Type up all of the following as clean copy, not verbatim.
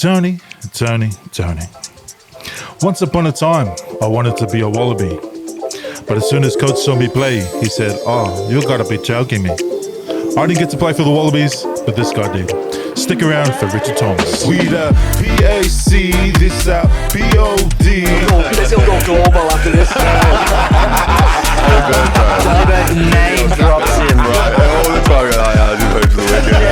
Tony. Once upon a time, I wanted to be a Wallaby. But as soon as coach saw me play, he said, "Oh, you gotta be joking me." I didn't get to play for the Wallabies, but this guy did. Stick around for Richard Thomas. We the PAC, this out POD. Let's all go global after this. Name drops him, right? All the time, I do hope for the weekend.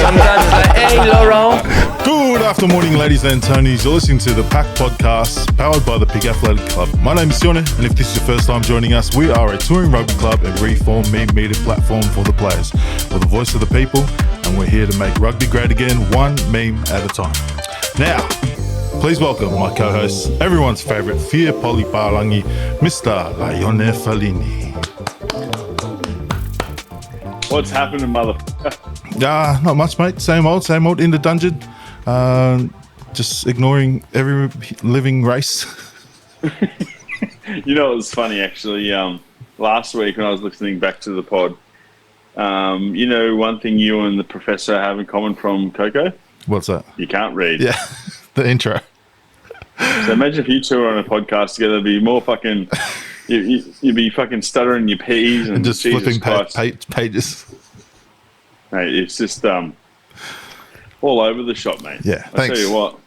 Sometimes it's like, hey, Laurent. Good afternoon, ladies and Tonys. You're listening to the PAC podcast, powered by the Pig Athletic Club. My name is Sione, and if this is your first time joining us, we are a touring rugby club and reformed meme media platform for the players. We're the voice of the people, and we're here to make rugby great again, one meme at a time. Now, please welcome my co-host, everyone's favourite Fia Polipalangi, Mr. Laione Fellini. What's happening, motherfucker? Not much, mate. Same old in the dungeon. Just ignoring every living race. You know, it was funny, actually. Last week when I was listening back to the pod, you know, one thing you and the professor have in common from Coco? What's that? You can't read. Yeah, the intro. So imagine if you two were on a podcast together, it'd be more fucking... You'd be fucking stuttering your P's and just Jesus flipping pages. Mate, it's just all over the shop, mate. Yeah, I thanks. tell you what.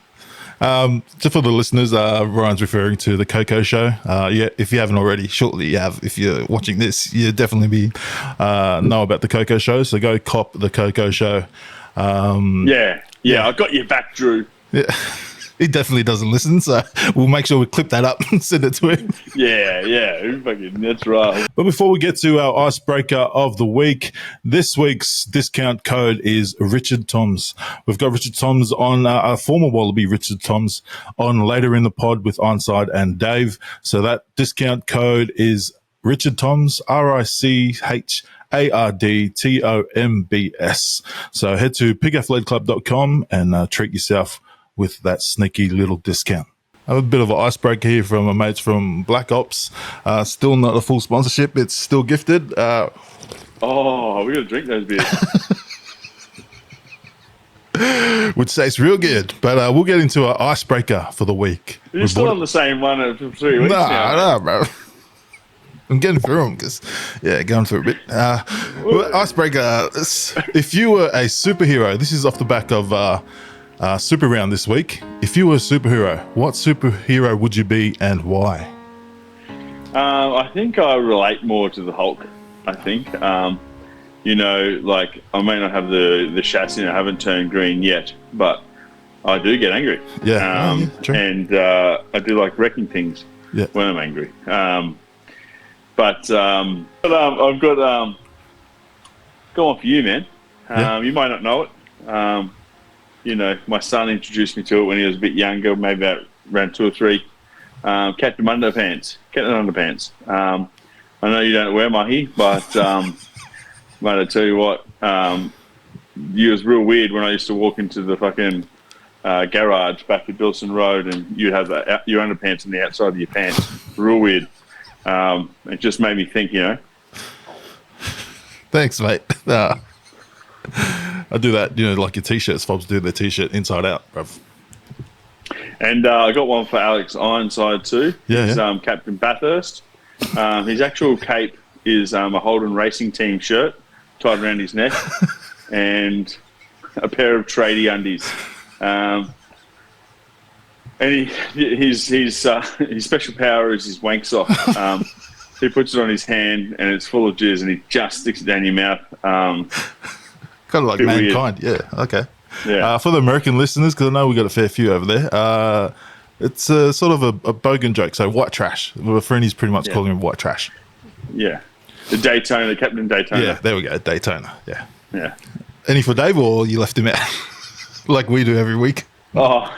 Just for the listeners, Ryan's referring to the Coco Show. Yeah, if you haven't already, shortly you have. If you're watching this, you definitely know about the Coco Show. So go cop the Coco Show. Yeah, I got your back, Drew. Yeah. He definitely doesn't listen, so we'll make sure we clip that up and send it to him. Yeah, fucking, that's right. But before we get to our icebreaker of the week, this week's discount code is Richard Toms. We've got Richard Toms on, our former Wallaby Richard Toms, on later in the pod with Onside and Dave. So that discount code is Richard Toms, RICHARDTOMBS. So head to pigathleticlub.com and treat yourself with that sneaky little discount. I have a bit of an icebreaker here from my mates from Black Ops. Still not a full sponsorship. It's still gifted. Oh, we got to drink those beers. Which tastes real good. But we'll get into our icebreaker for the week. You're still on the same one for 3 weeks now. No, bro. I'm getting through them because, going through a bit. Icebreaker. If you were a superhero, this is off the back of... Super Round this week. If you were a superhero, what superhero would you be and why? I think I relate more to the Hulk. I think, you know, like I may not have the chassis and I haven't turned green yet, but I do get angry. Yeah, true. And I do like wrecking things when I'm angry. But I've got go on for you, man. You might not know it. You know, my son introduced me to it when he was a bit younger, maybe around 2 or 3. Captain Underpants. I know you don't wear mahi, but mate, I tell you what, it was real weird when I used to walk into the fucking garage back at Bilson Road and you'd have your underpants on the outside of your pants. Real weird. It just made me think, you know. Thanks, mate. I do that, you know, like your T-shirts. Fobs do their T-shirt inside out, bruv. And I got one for Alex Ironside too. He's Captain Bathurst. His actual cape is a Holden Racing Team shirt tied around his neck and a pair of tradie undies. And his special power is his wank sock. He puts it on his hand and it's full of jizz and he just sticks it down your mouth. Kind of like Mankind, weird. Yeah, okay. Yeah. For the American listeners, because I know we got a fair few over there, it's sort of a bogan joke. So white trash. My friend is pretty much calling him white trash. Yeah. The Captain Daytona. Yeah, there we go, Daytona. Yeah. Any for Dave, or you left him out like we do every week? Oh,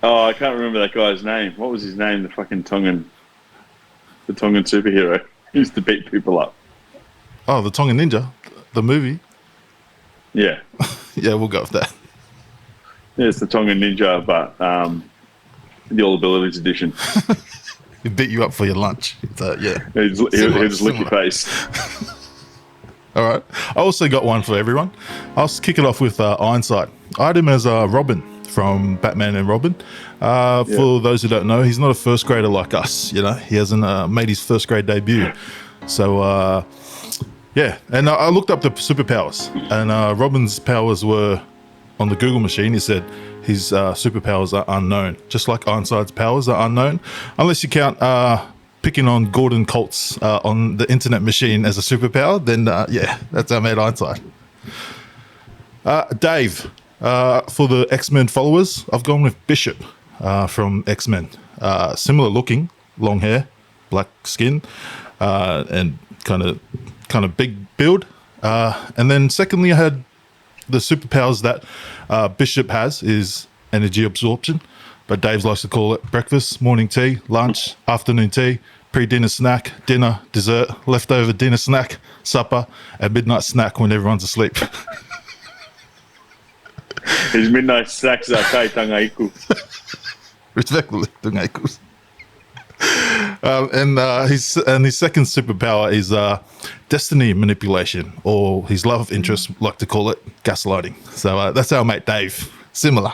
I can't remember that guy's name. What was his name? The fucking Tongan superhero. He used to beat people up. Oh, the Tongan Ninja. The movie? Yeah. Yeah, we'll go with that. Yeah, it's the Tongan Ninja, but the All Abilities edition. He beat you up for your lunch. So, yeah. He'll just lick your face. All right. I also got one for everyone. I'll kick it off with Ironside. I had him as Robin from Batman and Robin. For those who don't know, he's not a first grader like us. You know, he hasn't made his first grade debut. So, yeah. And I looked up the superpowers, and Robin's powers were on the Google machine. He said his superpowers are unknown, just like Ironside's powers are unknown, unless you count picking on Gordon Colts on the internet machine as a superpower. Then, yeah, that's how I made Ironside. Dave. For the X-Men followers, I've gone with Bishop from X-Men. Similar looking, long hair, black skin, and kind of big build. And then secondly, I had the superpowers that Bishop has is energy absorption, but Dave likes to call it breakfast, morning tea, lunch, afternoon tea, pre-dinner snack, dinner, dessert, leftover dinner snack, supper, and midnight snack when everyone's asleep. His midnight snacks are kai tangaiku. Respectfully, tangaikus. And his second superpower is destiny manipulation, or his love interest like to call it gaslighting. So that's our mate Dave. Similar.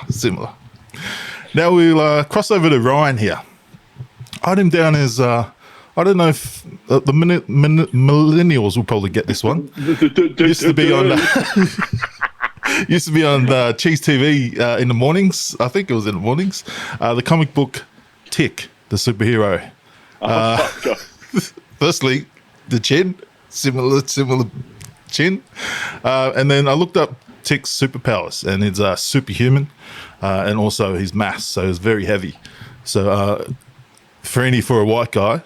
Now we'll cross over to Ryan here. I had him down as I don't know if the millennials will probably get this one. Used to be on. Used to be on Cheese TV in the mornings. I think it was in the mornings. The comic book Tick, the superhero. Firstly, the chin, similar chin. And then I looked up Tick's superpowers, and it's superhuman, and also his mass, so it's very heavy. So for a white guy,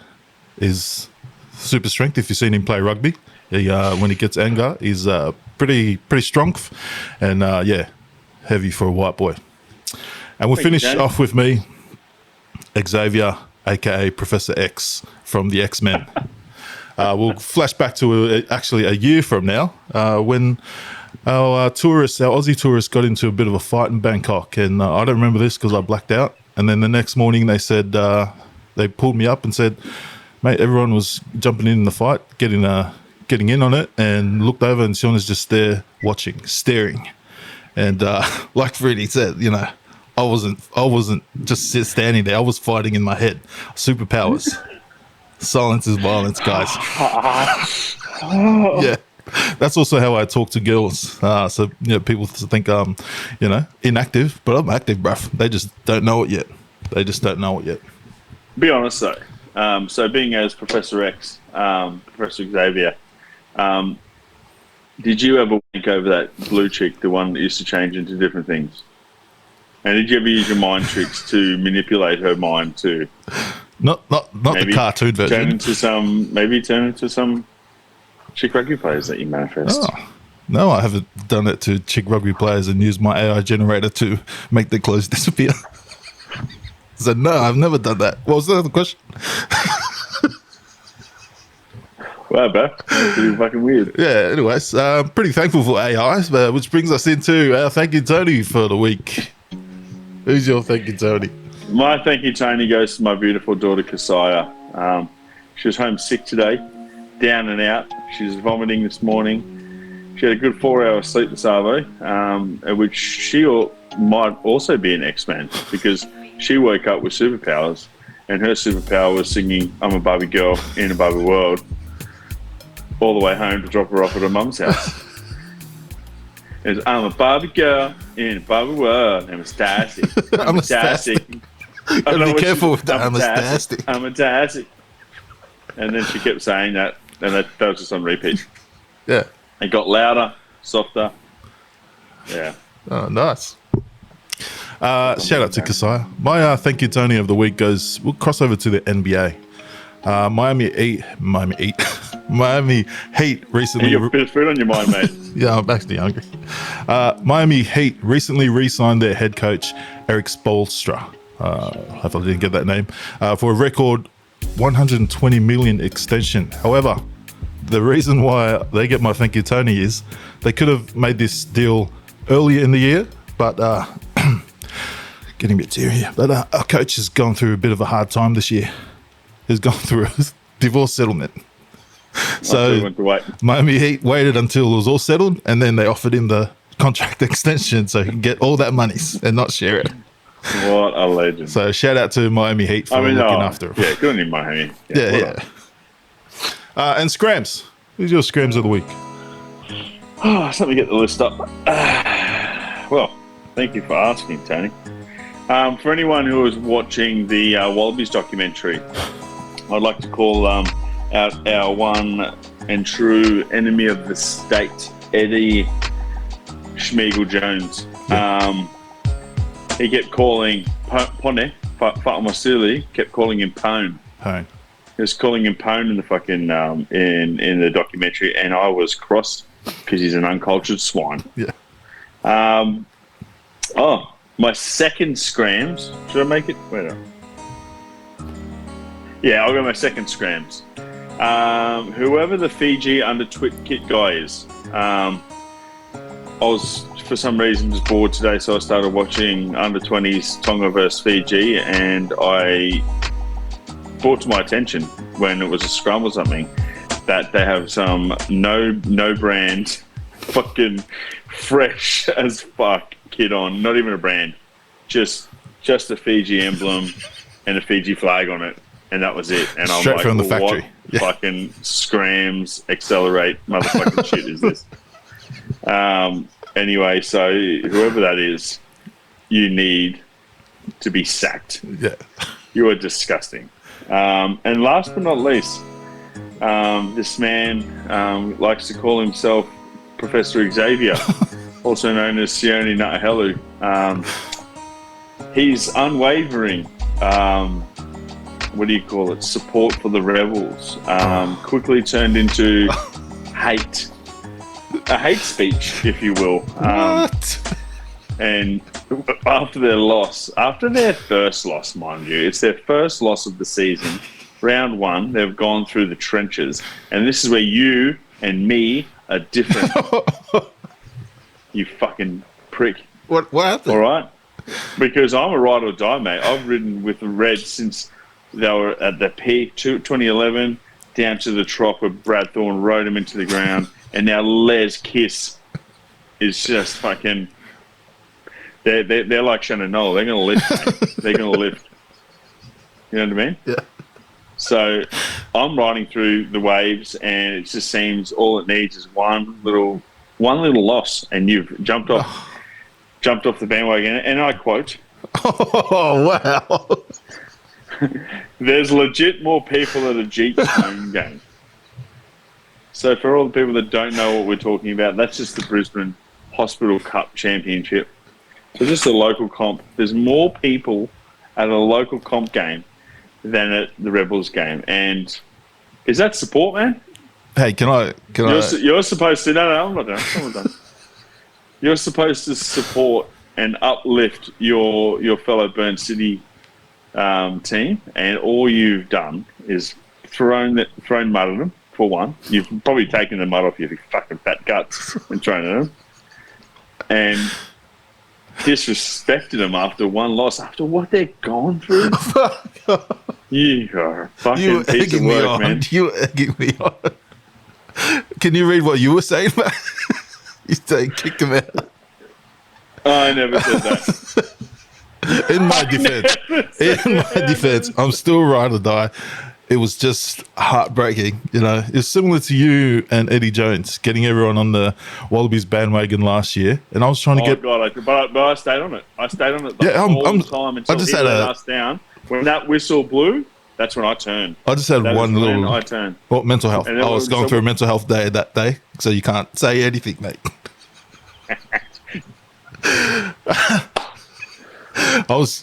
is super strength. If you've seen him play rugby, when he gets anger, he's pretty strong, and heavy for a white boy. And we'll finish off with me, Xavier, aka Professor X from the X-Men. We'll flash back to actually a year from now, when our Aussie tourists got into a bit of a fight in Bangkok, and I don't remember this because I blacked out. And then the next morning they said, they pulled me up and said, mate, everyone was jumping in the fight, getting in on it, and looked over, and Siona's just there watching, staring. And like Freddie said, you know, I wasn't just standing there. I was fighting in my head. Superpowers. Silence is violence, guys. Yeah. That's also how I talk to girls. So, you know, people think I'm, you know, inactive, but I'm active, bruv. They just don't know it yet. Be honest, though. So being as Professor X, Professor Xavier, did you ever think over that blue chick, the one that used to change into different things? And did you ever use your mind tricks to manipulate her mind to not the cartoon version? Turn into some chick rugby players that you manifest. Oh, no, I haven't done it to chick rugby players and used my AI generator to make their clothes disappear. So no, I've never done that. What was the other question? Wow, bro. That's pretty fucking weird. Yeah, anyways, pretty thankful for AI, which brings us into our Thank You Tony for the week. Who's your Thank You Tony? My Thank You Tony goes to my beautiful daughter, Kasaya. She was home sick today, down and out. She was vomiting this morning. She had a good 4 hours sleep this arvo, which she might also be an X-Man, because she woke up with superpowers, and her superpower was singing I'm a Barbie girl in a Barbie world all the way home to drop her off at her mum's house. It's, I'm a Barbie girl in a Barbie world. I'm a Stacy. I'm a Stacy. Gotta be careful with that. I'm a Stacy. I'm a Stacy. And then she kept saying that, and that was just on repeat. Yeah. It got louder, softer. Yeah. Oh, nice. Shout out to Kasaya. My Thank You Tony of the week we'll cross over to the NBA. Miami Heat recently. You got a bit of food on your mind, mate. Yeah, I'm actually hungry. Miami Heat recently re-signed their head coach, Eric Spoelstra. Hopefully I didn't get that name. For a record $120 million extension. However, the reason why they get my Thank You Tony is they could have made this deal earlier in the year, but getting a bit teary here. But our coach has gone through a bit of a hard time this year. He's gone through a divorce settlement. So went to wait. Miami Heat waited until it was all settled, and then they offered him the contract extension so he can get all that money and not share it. What a legend. So shout out to Miami Heat for looking after him. Yeah, good on you, Miami. Yeah. And Scrams. Who's your Scrams of the week? Oh, let me get the list up. Well, thank you for asking, Tony. For anyone who is watching the Wallabies documentary, I'd like to call out our one and true enemy of the state, Eddie Schmeagol Jones. Yeah. He kept calling Pone, Fa'amasili, kept calling him Pone. Pone. He was calling him Pone in the fucking in the documentary, and I was cross because he's an uncultured swine. Yeah. My second Scrams. Should I make it? Wait up. Yeah, I'll go my second Scrams. Whoever the Fiji under Twit Kit guy is. I was, for some reason, just bored today, so I started watching under 20s Tonga versus Fiji, and I brought to my attention when it was a scrum or something that they have some no brand fucking fresh as fuck kit on, not even a brand, just a Fiji emblem and a Fiji flag on it, and that was it. And Straight I'm like, from the factory. What fucking Scrams accelerate motherfucking shit is this? Anyway, so whoever that is, you need to be sacked. Yeah. You are disgusting. And last but not least, this man likes to call himself Professor Xavier, also known as Sione Natahelu. He's unwavering, what do you call it, support for the rebels, quickly turned into hate. A hate speech, if you will. What? And after their first loss, mind you, it's their first loss of the season, round one, they've gone through the trenches. And this is where you and me are different. You fucking prick. What happened? All right? Because I'm a ride or die, mate. I've ridden with the Reds since they were at the peak, 2011, down to the trop where Brad Thorne rode him into the ground. And now Les Kiss is just fucking... They're like Shannon Knoll. They're going to lift, mate. They're going to lift. You know what I mean? Yeah. So I'm riding through the waves, and it just seems all it needs is one little loss, and you've jumped off the bandwagon. And I quote, "Oh wow, there's legit more people at a Jeep home game." So for all the people that don't know what we're talking about, that's just the Brisbane Hospital Cup Championship. So just a local comp. There's more people at a local comp game than at the Rebels game. And is that support, man? Hey, can I? You're supposed to... No, I'm not done. I'm not done. You're supposed to support and uplift your fellow Burn City team, and all you've done is thrown mud at them, for one. You've probably taken the mud off your fucking fat guts and thrown it at them. And disrespected them after one loss, after what they've gone through. You are a fucking piece of work, man. You egging me on. Can you read what you were saying, man? You saying kick him out. I never said that. In my defense, I'm still ride or die. It was just heartbreaking, you know. It's similar to you and Eddie Jones getting everyone on the Wallabies bandwagon last year, and I was trying to get. God, but I stayed on it. I stayed on it the whole time until he let us down. When that whistle blew, that's when I turned. I just had one little. I turned. Well, mental health. I was going through a mental health day that day, so you can't say anything, mate. I was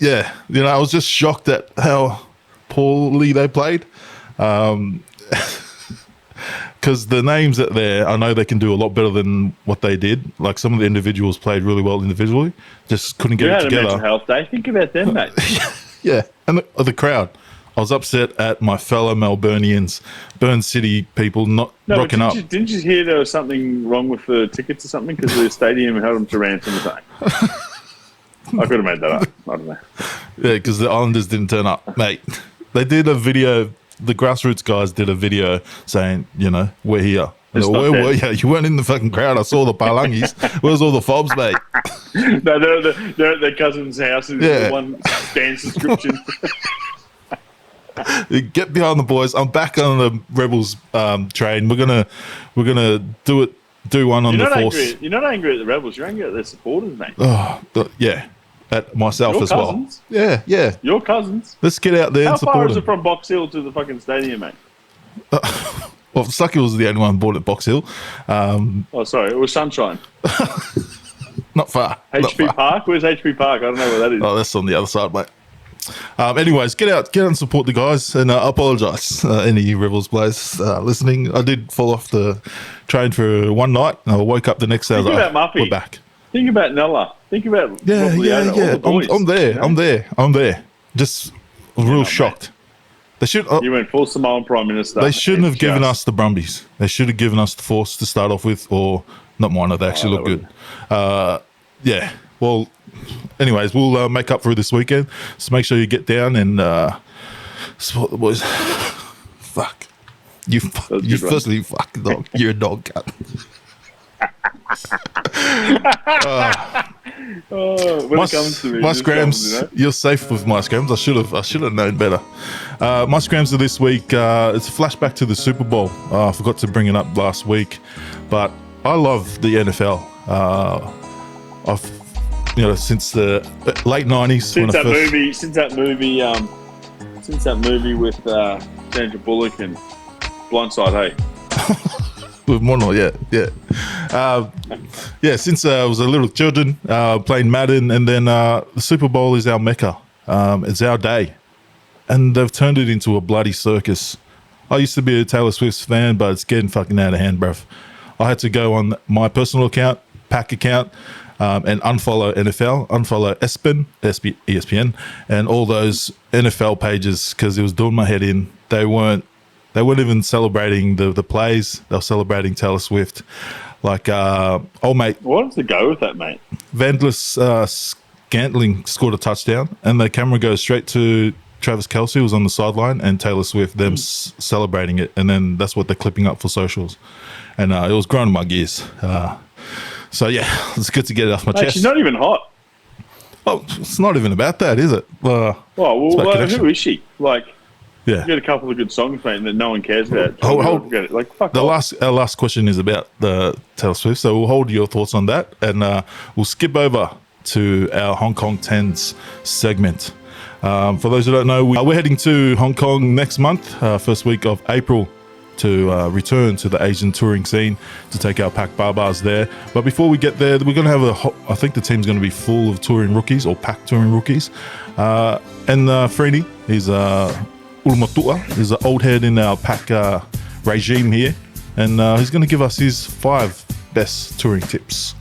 just shocked at how poorly they played. Because the names that there, I know they can do a lot better than what they did. Like some of the individuals played really well individually, just couldn't get it together. You had a mental health day. Think about them, mate. Yeah, and the crowd. I was upset at my fellow Melburnians, Burn City people not rocking up. Didn't you hear there was something wrong with the tickets or something because the stadium held them to ransom or something? I could have made that up. I don't know. Yeah, because the Islanders didn't turn up, mate. They did a video the grassroots guys did a video saying, we're here. Where were you? You weren't in the fucking crowd. I saw the palangis. Where's all the fobs, mate? No, they're at their cousin's house. Yeah. One band subscription. Get behind the boys. I'm back on the Rebels train. We're gonna do one on the Force. You're not angry at the Rebels. You're angry at their supporters, mate. Oh, yeah. At myself as cousins. Well. Yeah. Your cousins. Let's get out there and support them. How far is it from Box Hill to the fucking stadium, mate? Well, Sucky was the only one born at Box Hill. Sorry. It was Sunshine. Not far. HP Park? Where's HP Park? I don't know where that is. Oh, that's on the other side, mate. Anyways, get out and support the guys. And I apologise, any Rebels players listening. I did fall off the train for one night. I woke up the next day. Think about Muffy. We're back. Think about Nella. Think about yeah. I'm there. Just real shocked. They should. You went full Samoan Prime Minister. They shouldn't have given us the Brumbies. They should have given us the Force to start off with, or not mine. They actually look good. Yeah. Well, anyways, we'll make up for it this weekend. So make sure you get down and support the boys. Fuck. You firstly, you fucking dog. You're a dog cut. My Scrams, you're safe with my Scrams. I should have known better. My Scrams of this week, it's a flashback to the Super Bowl. I forgot to bring it up last week, but I love the NFL. I've since the late 90s. Since that movie with Sandra Bullock and Blindside, hey. With Mono, yeah. Since I was a little children, playing Madden, and then the Super Bowl is our mecca. It's our day. And they've turned it into a bloody circus. I used to be a Taylor Swift fan, but it's getting fucking out of hand, bruv. I had to go on my personal account, PAC account, and unfollow NFL, unfollow ESPN, and all those NFL pages because it was doing my head in. They weren't even celebrating the plays. They were celebrating Taylor Swift. Like, old mate. What to go with that, mate? Vandalus Scantling scored a touchdown, and the camera goes straight to Travis Kelce, who was on the sideline, and Taylor Swift, them celebrating it. And then that's what they're clipping up for socials. And it was grinding my gears. So, yeah, it's good to get it off my chest. She's not even hot. Oh, it's not even about that, is it? Who is she? Like, yeah, you get a couple of good songs, mate, that no one cares about. Our last question is about the Taylor Swift, so we'll hold your thoughts on that, and we'll skip over to our Hong Kong 10s segment. For those who don't know, we're heading to Hong Kong next month, first week of April, to return to the Asian touring scene to take our PAC Barbars there. But before we get there, we're going to have I think the team's going to be full of touring rookies or PAC touring rookies. And Freeney, he's Ulumatua, is an old head in our PAC regime here. And he's going to give us his 5 best touring tips.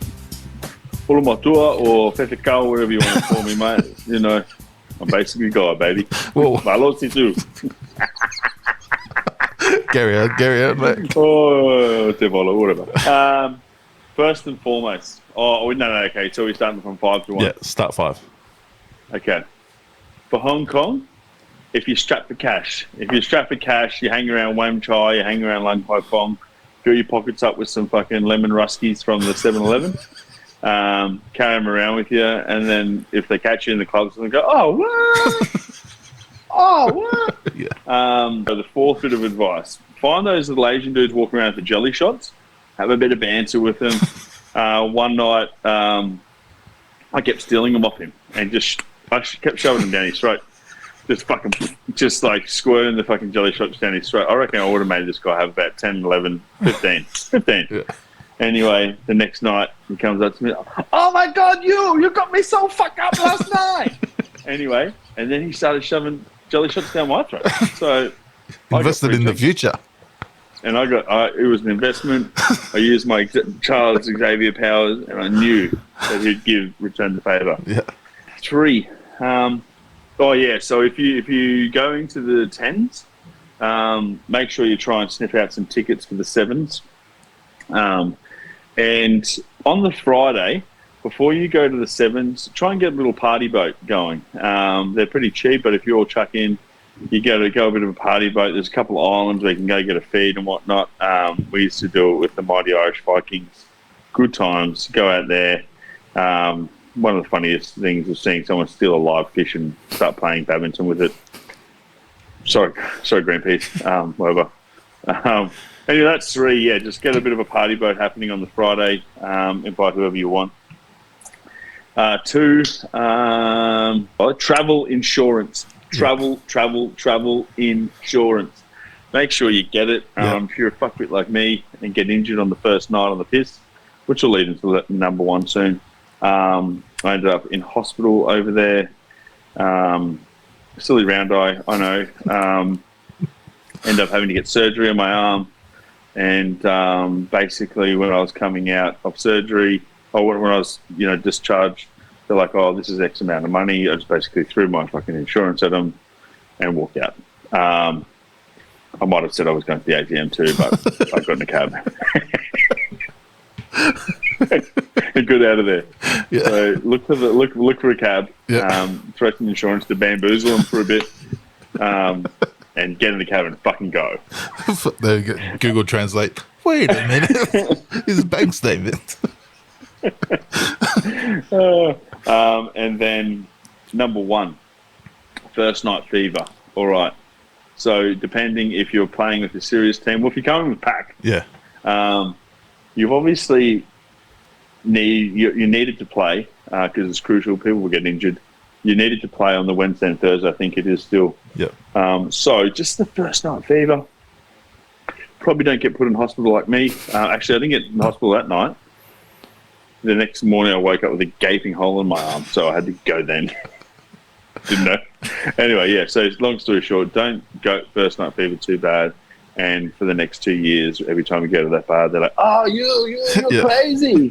Ulumatua or Fefekau, whatever you want to call me, mate. You know, I'm basically God, baby. Whoa. Malosi too. Carry on, mate. Oh, whatever. First and foremost. Okay. So we're starting from 5 to 1. Yeah, start 5. Okay. For Hong Kong, if you're strapped for cash, you hang around Wam Chai, you hang around Lung Pai Fong, fill your pockets up with some fucking lemon ruskies from the 7-Eleven, carry them around with you, and then if they catch you in the clubs, they'll go, oh, what? Oh, what? Yeah. So the 4th bit of advice. Find those little Asian dudes walking around for jelly shots. Have a bit of banter with them. One night, I kept stealing them off him and I kept shoving them down his throat. Just like squirting the fucking jelly shots down his throat. I reckon I would have made this guy have about 10, 11, 15. 15. Yeah. Anyway, the next night, he comes up to me, oh my God, you got me so fucked up last night. Anyway, and then he started shoving jelly shots down my throat. So invested in the future. And it was an investment. I used my Charles Xavier powers, and I knew that he'd return the favour. Yeah. 3. So if you go into the 10s, make sure you try and sniff out some tickets for the 7s. And on the Friday, before you go to the 7s, try and get a little party boat going. They're pretty cheap, but if you all chuck in you go a bit of a party boat. There's a couple of islands where you can go get a feed and whatnot. We used to do it with the Mighty Irish Vikings. Good times. Go out there. One of the funniest things was seeing someone steal a live fish and start playing badminton with it. Sorry, Greenpeace. Whatever. Anyway, that's 3. Yeah, just get a bit of a party boat happening on the Friday. Invite whoever you want. 2, travel insurance. Travel insurance. Make sure you get it. If you're a fuckwit like me and get injured on the first night on the piss, which will lead into number 1 soon. I ended up in hospital over there. Silly round eye, I know. Ended up having to get surgery on my arm. And basically when I was coming out of surgery, or when I was, discharged, they're like, oh, this is X amount of money. I just basically threw my fucking insurance at them and walked out. I might have said I was going to the ATM too, but I got in a cab. And good out of there. Yeah. So look for a cab. Yeah. Throw some insurance to bamboozle them for a bit, and get in the cab and fucking go. There you go. Google Translate. Wait a minute. His bank statement. And then number 1, first night fever. All right. So depending if you're playing with a serious team, well, if you're coming with PAC, you've obviously you needed to play because it's crucial. People will get injured. You needed to play on the Wednesday and Thursday. I think it is still. Yeah. So just the first night fever. Probably don't get put in hospital like me. Actually, I didn't get in hospital that night. The next morning, I woke up with a gaping hole in my arm, so I had to go then. Didn't know. Anyway, yeah. So long story short, don't go first night fever too bad. And for the next 2 years, every time we go to that bar, they're like, "Oh, you're crazy."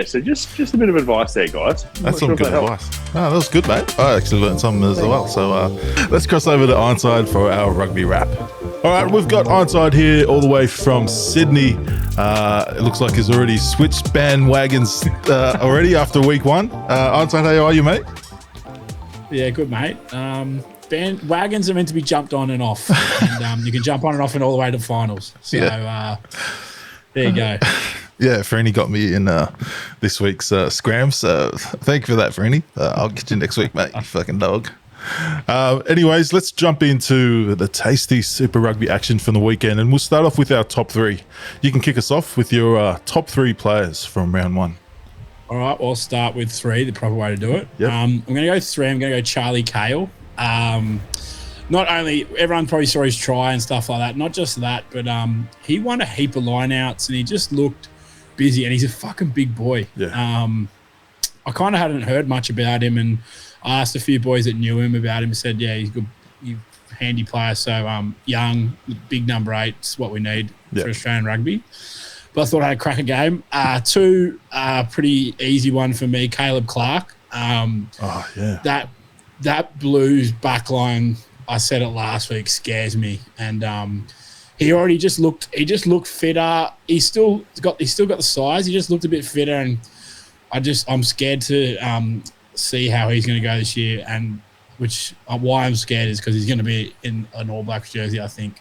So just a bit of advice there, guys. That's some good advice. Oh, that was good, mate. I actually learned something as well. So let's cross over to Ironside for our rugby wrap. All right, we've got Ironside here all the way from Sydney. It looks like he's already switched bandwagons already after week 1. Ironside, how are you, mate? Yeah, good, mate. Bandwagons are meant to be jumped on and off. And you can jump on and off and all the way to finals. So there you go. Yeah, Franny got me in this week's Scrams. Thank you for that, Franny. I'll get you next week, mate, you fucking dog. Anyways, let's jump into the tasty Super Rugby action from the weekend, and we'll start off with our top 3. You can kick us off with your top 3 players from round 1. All right, well, I'll start with 3, the proper way to do it. Yep. I'm going to go 3. I'm going to go Charlie Cale. Not only, everyone probably saw his try and stuff like that, not just that, but he won a heap of lineouts and he just looked busy, and he's a fucking big boy. Yeah. I kind of hadn't heard much about him, and I asked a few boys that knew him about him and said, yeah, he's good, handy player. So young, big number 8 is what we need for Australian rugby. But I thought I had a cracker game. 2, pretty easy one for me, Caleb Clark. That Blues backline, I said it last week, scares me. And he already just looked fitter. He's still got the size. He just looked a bit fitter, and I'm scared to see how he's going to go this year. And why I'm scared is because he's going to be in an All Blacks jersey, I think.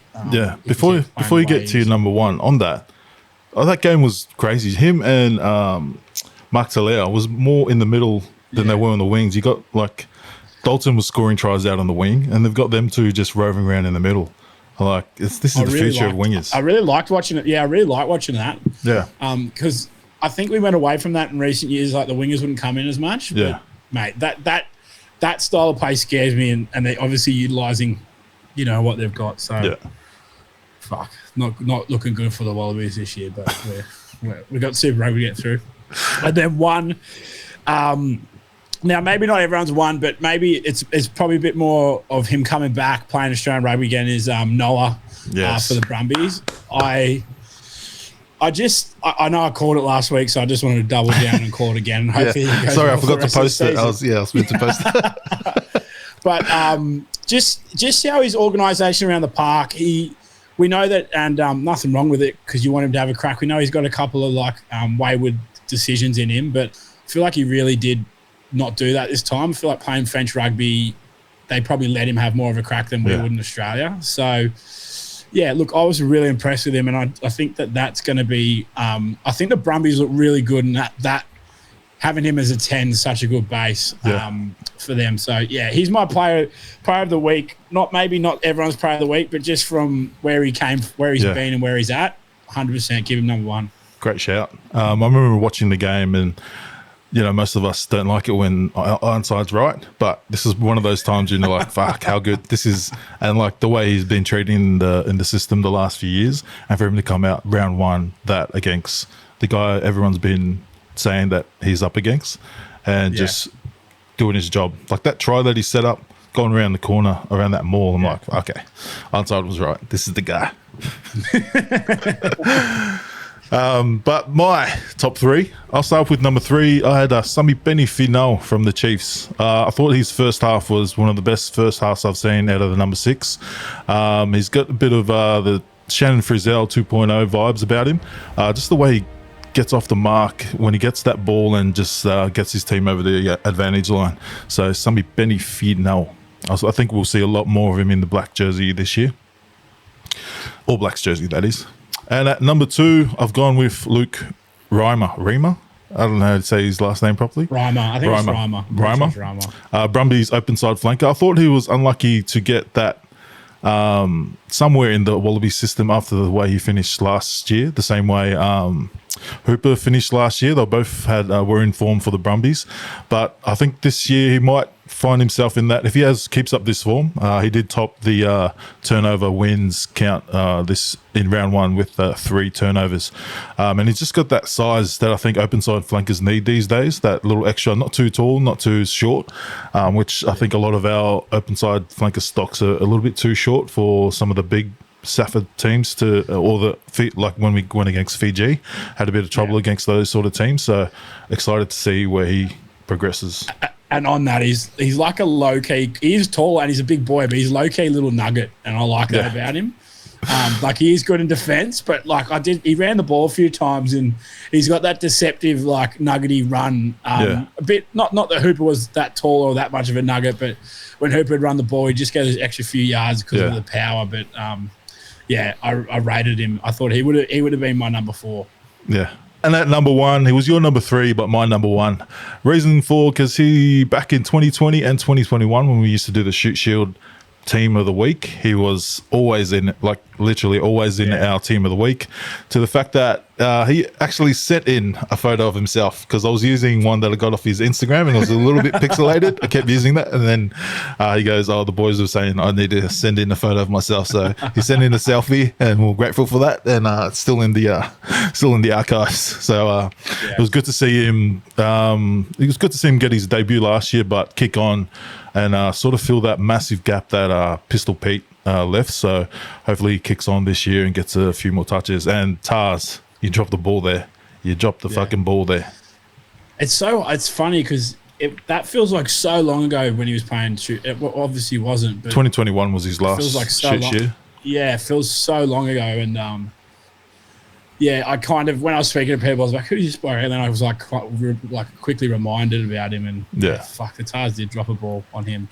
Before you get to your number 1 on that, that game was crazy. Him and Mark Talea was more in the middle than they were on the wings. You got Dalton was scoring tries out on the wing, and they've got them two just roving around in the middle. This is the future of wingers. I really liked watching it. Yeah, I really liked watching that. Yeah. Because I think we went away from that in recent years. The wingers wouldn't come in as much. Yeah. But, mate, that style of play scares me, and they're obviously utilising, what they've got. So, fuck, not looking good for the Wallabies this year. But we've got Super Rugby to get through. And then 1. Now, maybe not everyone's 1, but maybe it's probably a bit more of him coming back, playing Australian rugby again, is Noah for the Brumbies. I know I called it last week, so I just wanted to double down and call it again. Hopefully Sorry, I forgot to post it. I was meant to post it. But just how his organisation around the park, we know that, and nothing wrong with it because you want him to have a crack. We know he's got a couple of wayward decisions in him, but I feel like he really did not do that this time. I feel like playing French rugby they probably let him have more of a crack than we would in Australia. So, yeah, look, I was really impressed with him, and I think that's going to be I think the Brumbies look really good, and that having him as a 10 is such a good base for them. So, yeah, he's my player of the week. Maybe not everyone's player of the week, but just from where he came, where he's been and where he's at, 100% give him number one. Great shout. I remember watching the game and, most of us don't like it when Ironside's right, but this is one of those times you're like, fuck, how good this is. And like the way he's been treated in the system the last few years, and for him to come out round one that against the guy everyone's been saying that he's up against and just doing his job. Like that try that he set up, going around the corner, around that maul, I'm like, okay, Ironside was right. This is the guy. But my top three, I'll start with number three. I had Sami Beni-Finau from the Chiefs. I thought his first half was one of the best first halves I've seen out of the number six. He's got a bit of the Shannon Frizzell 2.0 vibes about him. Just the way he gets off the mark when he gets that ball and just gets his team over the advantage line. So Sami Beni-Finau. I think we'll see a lot more of him in the black jersey this year. All Blacks jersey, that is. And at number two, I've gone with Luke Reimer. I don't know how to say his last name properly. Reimer. I think it's Reimer. Reimer. Brumbies open side flanker. I thought he was unlucky to get that somewhere in the Wallabies system after the way he finished last year, the same way Hooper finished last year. They both were in form for the Brumbies. But I think this year he might find himself in that. If he keeps up this form, he did top the turnover wins count this in round one with 3 turnovers. And he's just got that size that I think open side flankers need these days, that little extra, not too tall, not too short, which I think a lot of our open side flanker stocks are a little bit too short for some of the big Safford teams like when we went against Fiji, had a bit of trouble against those sort of teams. So excited to see where he progresses. And on that, he's like a low-key, he's tall and he's a big boy, but he's low-key little nugget, and I like that about him. Like he is good in defense, but like he ran the ball a few times and he's got that deceptive, like nuggety run. A bit, not that Hooper was that tall or that much of a nugget, but when Hooper would run the ball, he'd just go those extra few yards because of the power. But I rated him. I thought he would have been my number 4. Yeah. And at number 1, he was your number 3, but my number 1. Reason for, because he, back in 2020 and 2021, when we used to do the Shoot Shield team of the week, he was always in, like literally always in our team of the week, to the fact that he actually sent in a photo of himself, because I was using one that I got off his Instagram and it was a little bit pixelated. I kept using that, and then he goes, the boys were saying I need to send in a photo of myself, so he sent in a selfie, and we're grateful for that, and it's still in the archives. So it was good to see him. It was good to see him get his debut last year, but kick on and sort of fill that massive gap that Pistol Pete left. So hopefully he kicks on this year and gets a few more touches. And Tars, you dropped the ball there. You dropped the fucking ball there. It's funny because that feels like so long ago when he was playing shoot. It obviously wasn't. But 2021 was his last shoot year. Yeah, it feels so long ago. And I kind of, when I was speaking to people, I was like, who did you spoke? And then I was like quickly reminded about him. And the Tars did drop a ball on him.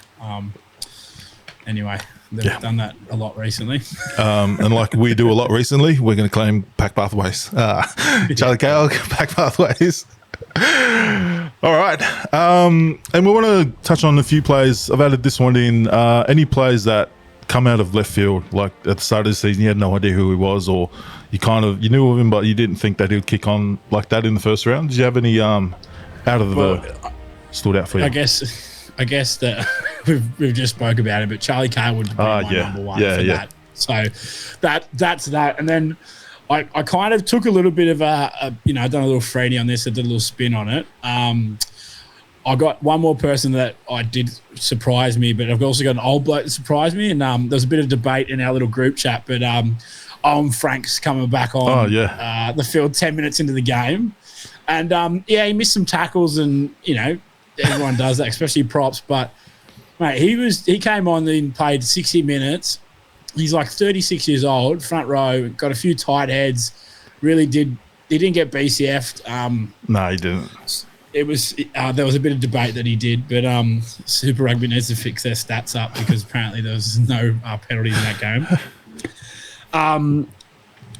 Anyway, they've done that a lot recently. And like we do a lot recently, we're going to claim PAC Pathways. Charlie Cale, PAC Pathways. All right. And we want to touch on a few players. I've added this one in. Any players that come out of left field, like at the start of the season, you had no idea who he was, or you knew of him, but you didn't think that he would kick on like that in the first round. Did you have any stood out for you? I guess that we've just spoke about it, but Charlie Cale would be my number 1 for that. So that's that. And then I kind of took a little bit of done a little Frady on this. I did a little spin on it. I got one more person that I did surprise me, but I've also got an old bloke that surprised me. And there was a bit of debate in our little group chat, but Frank's coming back on the field 10 minutes into the game. And he missed some tackles, and everyone does that, especially props. But mate, he came on and played 60 minutes. He's like 36 years old, front row, got a few tight heads. Really did. He didn't get BCF'd. No, he didn't. It was there was a bit of debate that he did, but Super Rugby needs to fix their stats up because apparently there was no penalties in that game.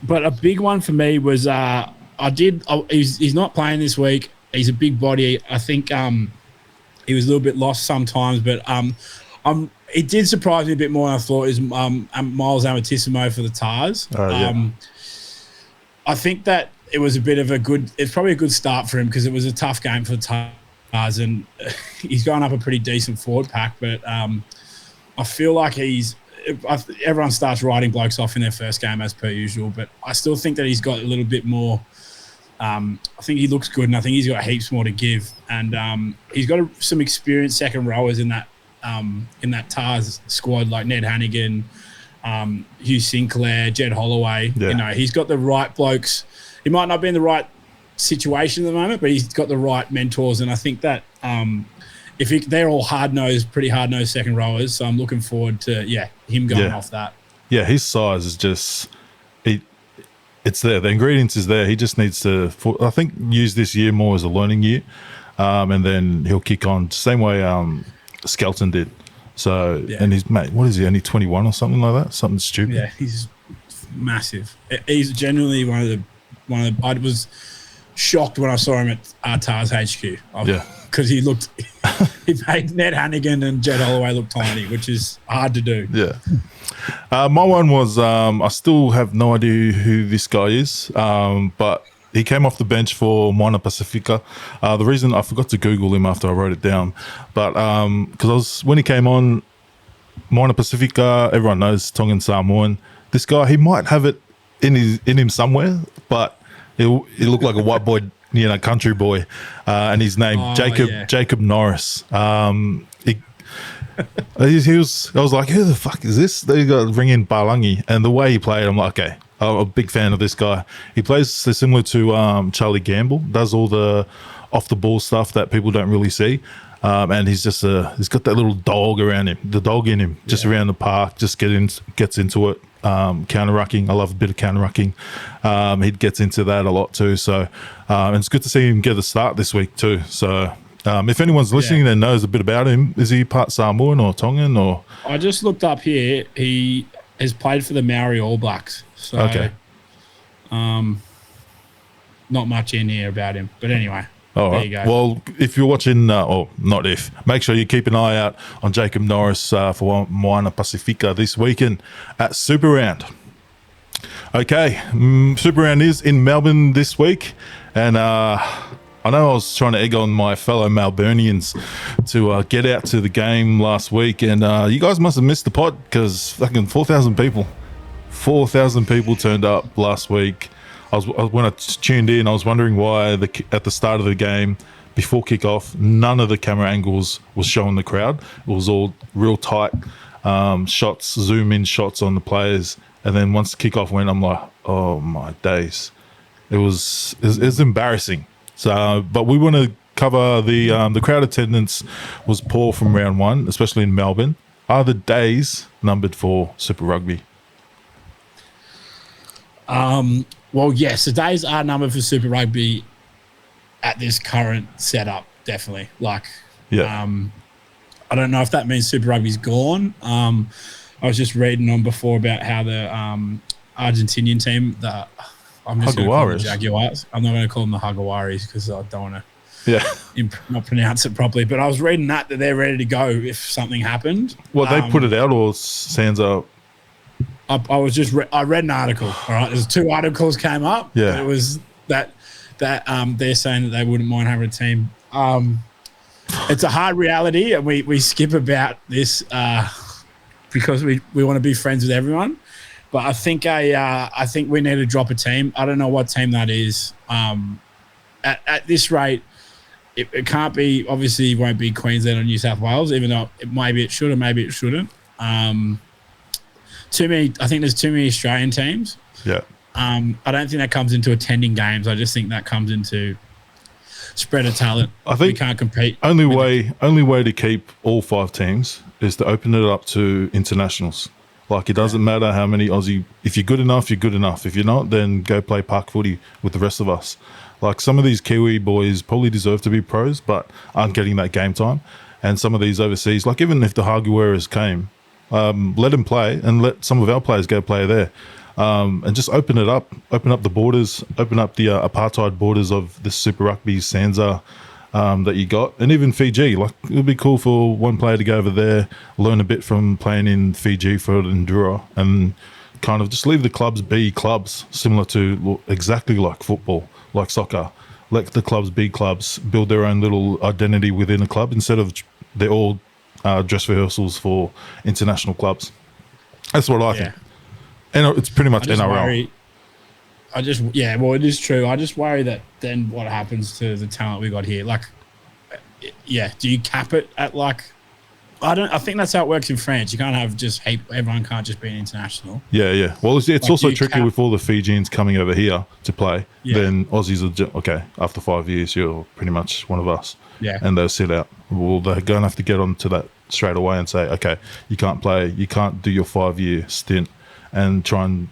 But a big one for me was he's not playing this week. He's a big body. I think he was a little bit lost sometimes, but it did surprise me a bit more than I thought. Is Miles Amatissimo for the Tars? I think that it was it's probably a good start for him because it was a tough game for the Tars, and he's gone up a pretty decent forward pack. But I feel like everyone starts writing blokes off in their first game as per usual, but I still think that he's got a little bit more. I think he looks good, and I think he's got heaps more to give. And he's got some experienced second rowers in that Tars squad, like Ned Hannigan, Hugh Sinclair, Jed Holloway. Yeah. He's got the right blokes. He might not be in the right situation at the moment, but he's got the right mentors. And I think that they're all pretty hard-nosed second rowers. So I'm looking forward to, him going off that. Yeah, his size is just it's there. The ingredients is there. He just needs to, I think, use this year more as a learning year, and then he'll kick on same way Skelton did. So, and he's, mate, what is he, only 21 or something like that? Something stupid. Yeah, he's massive. He's genuinely one of the. I was shocked when I saw him at Tars HQ. Because he made Ned Hannigan and Jed Holloway look tiny, which is hard to do. Yeah. My one was, I still have no idea who this guy is, but he came off the bench for Moana Pacifica. The reason I forgot to Google him after I wrote it down, but because when he came on, Moana Pacifica, everyone knows Tongan Samoan. This guy, he might have it in him somewhere, but he looked like a white boy, country boy, and his name Jacob Norris. He was. I was like, who the fuck is this? They got to bring in Balangi, and the way he played, I'm like, okay, I'm a big fan of this guy. He plays similar to Charlie Gamble, does all the off the ball stuff that people don't really see. And he's just he's got that little dog around him, the dog in him, just around the park, just gets into it. Counter-rucking. I love a bit of counter-rucking. He gets into that a lot too. So, and it's good to see him get a start this week too. So, if anyone's listening and knows a bit about him, is he part Samoan or Tongan or? I just looked up here. He has played for the Maori All Blacks. So, okay. Not much in here about him, but anyway. All right. There you go. Well, if you're watching, make sure you keep an eye out on Jacob Norris for Moana Pacifica this weekend at Super Round. Okay, Super Round is in Melbourne this week, and I know I was trying to egg on my fellow Melburnians to get out to the game last week, and you guys must have missed the pod because fucking 4,000 people turned up last week. When I tuned in, I was wondering why at the start of the game, before kickoff, none of the camera angles was showing the crowd. It was all real tight shots, zoom in shots on the players. And then once the kickoff went, I'm like, oh my days. It was embarrassing. So, but we want to cover the crowd attendance was poor from round one, especially in Melbourne. Are the days numbered for Super Rugby? Well, yes, the days are numbered for Super Rugby at this current setup, definitely. I don't know if that means Super Rugby's gone. I was just reading on before about how the Argentinian team, I'm just going to call them the Jaguars. I'm not going to call them the Hagawaris because I don't want to not pronounce it properly. But I was reading that they're ready to go if something happened. Well, they put it out or Sands up? I read an article. All right, there's 2 articles came up. Yeah, it was that they're saying that they wouldn't mind having a team. It's a hard reality, and we skip about this because we want to be friends with everyone. But I think we need to drop a team. I don't know what team that is. At this rate, it can't be. Obviously, it won't be Queensland or New South Wales, even though maybe it should or maybe it shouldn't. Too many. I think there's too many Australian teams. Yeah. I don't think that comes into attending games. I just think that comes into spread of talent. I think we can't compete. Only way to keep all 5 teams is to open it up to internationals. Like, it doesn't matter how many Aussie. If you're good enough, you're good enough. If you're not, then go play park footy with the rest of us. Like some of these Kiwi boys probably deserve to be pros, but aren't getting that game time. And some of these overseas, like even if the Hagueras came, let them play and let some of our players go play there. And just open up the borders, open up the apartheid borders of the Super Rugby Sansa that you got, and even Fiji. Like it would be cool for one player to go over there, learn a bit from playing in Fiji for Endura, and kind of just leave the clubs be clubs, similar to exactly like football, like soccer. Let the clubs be clubs, build their own little identity within a club instead of they're all dress rehearsals for international clubs. That's what I think. And it's pretty much NRL. Well, it is true. I just worry that then what happens to the talent we got here? Like, do you cap it at like? I think that's how it works in France. You can't have just everyone can't just be an international. Yeah. Well, it's like also tricky with all the Fijians coming over here to play. Yeah. Then Aussies are okay. After 5 years, you're pretty much one of us. Yeah. And they'll sit out. Well, they're going to have to get onto that straight away and say, okay, you can't play. You can't do your 5-year stint and try and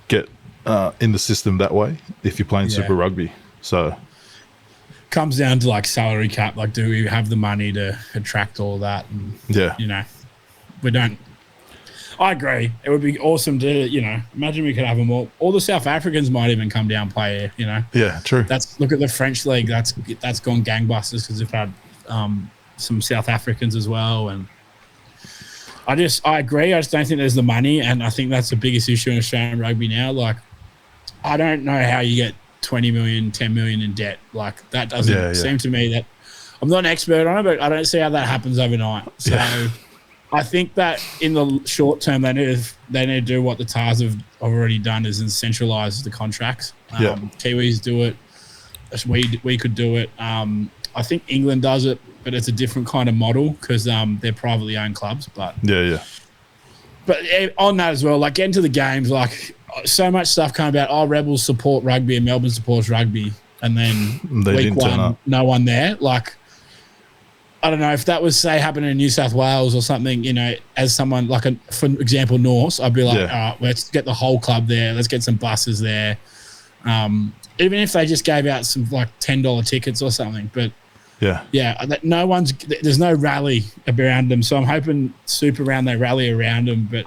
get in the system that way if you're playing Super Rugby. So comes down to like salary cap. Like, do we have the money to attract all that? And, we don't. I agree. It would be awesome to, imagine we could have them all. All the South Africans might even come down and play here, Yeah, true. Look at the French league. That's gone gangbusters because they've had some South Africans as well. And I agree. I just don't think there's the money. And I think that's the biggest issue in Australian rugby now. Like, I don't know how you get 20 million, 10 million in debt. Like, that doesn't seem to me that I'm not an expert on it, but I don't see how that happens overnight. So I think that in the short term, they need to do what the Tars have already done, is centralise the contracts. Kiwis do it. We could do it. I think England does it, but it's a different kind of model because they're privately owned clubs. But But on that as well, like getting to the games, like so much stuff coming about, Rebels support rugby and Melbourne supports rugby, and then week one, no one there. Like, I don't know if that was, say, happening in New South Wales or something, as someone like, for example, Norse, I'd be like, all right, let's get the whole club there. Let's get some buses there. Even if they just gave out some like $10 tickets or something. But there's no rally around them. So I'm hoping Super Round, they rally around them. But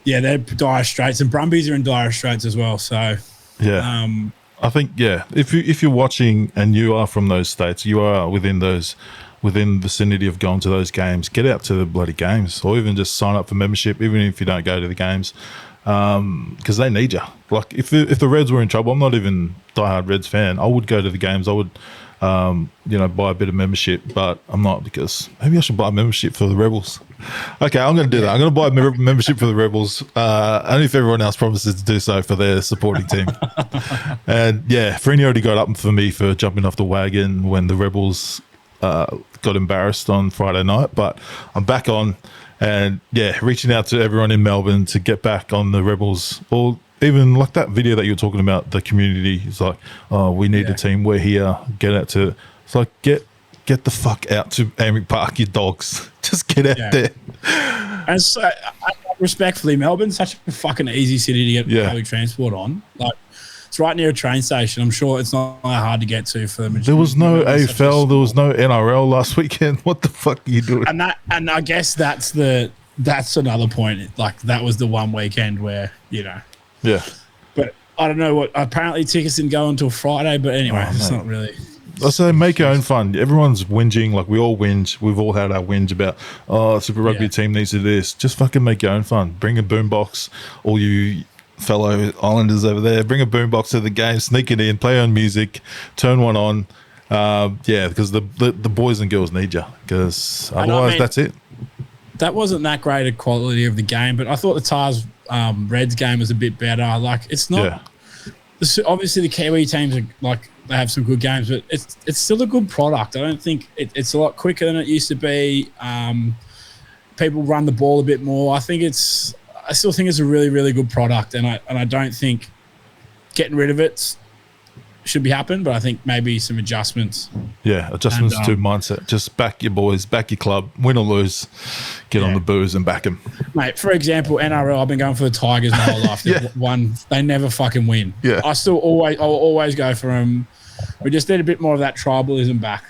they're dire straits, and Brumbies are in dire straits as well. So I think if you're watching and you are from those states, you are within vicinity of going to those games, get out to the bloody games, or even just sign up for membership, even if you don't go to the games, because they need you. Like if the Reds were in trouble, I'm not even diehard Reds fan, I would go to the games. I would buy a bit of membership, but I'm not, because maybe I should buy a membership for the Rebels. Okay, I'm going to do that. I'm going to buy a membership for the Rebels, only if everyone else promises to do so for their supporting team. And Freeney already got up for me for jumping off the wagon when the Rebels got embarrassed on Friday night, but I'm back on, and reaching out to everyone in Melbourne to get back on the Rebels, or even like that video that you were talking about, the community is like, we need a team, we're here, get out to, it's like, get the fuck out to Amick Park, you dogs. Just get out there. And so, respectfully, Melbourne's such a fucking easy city to get public transport on. Like, it's right near a train station. I'm sure it's not hard to get to for the majority. There was no AFL, there was no NRL last weekend. What the fuck are you doing? And I guess that's another point. Like, that was the one weekend where, Yeah. But I don't know what, apparently tickets didn't go until Friday, but anyway, it's not really. I say make your own fun. Everyone's whinging, like we all whinge. We've all had our whinge about, Super Rugby team needs to do this. Just fucking make your own fun. Bring a boombox, all you fellow Islanders over there. Bring a boombox to the game, sneak it in, play on music, turn one on. Because the boys and girls need you, because otherwise that's it. That wasn't that great a quality of the game, but I thought the Tars Reds game was a bit better. Like, it's not. Obviously, the Kiwi teams are like, they have some good games, but it's still a good product. I don't think it's a lot quicker than it used to be. People run the ball a bit more. I still think it's a really, really good product, and I don't think getting rid of it's should be happening, but I think maybe some adjustments. Yeah, adjustments to mindset. Just back your boys, back your club, win or lose, get on the booze and back them. Mate, for example, NRL, I've been going for the Tigers my whole life. They never fucking win. Yeah. I'll always go for them. We just need a bit more of that tribalism back.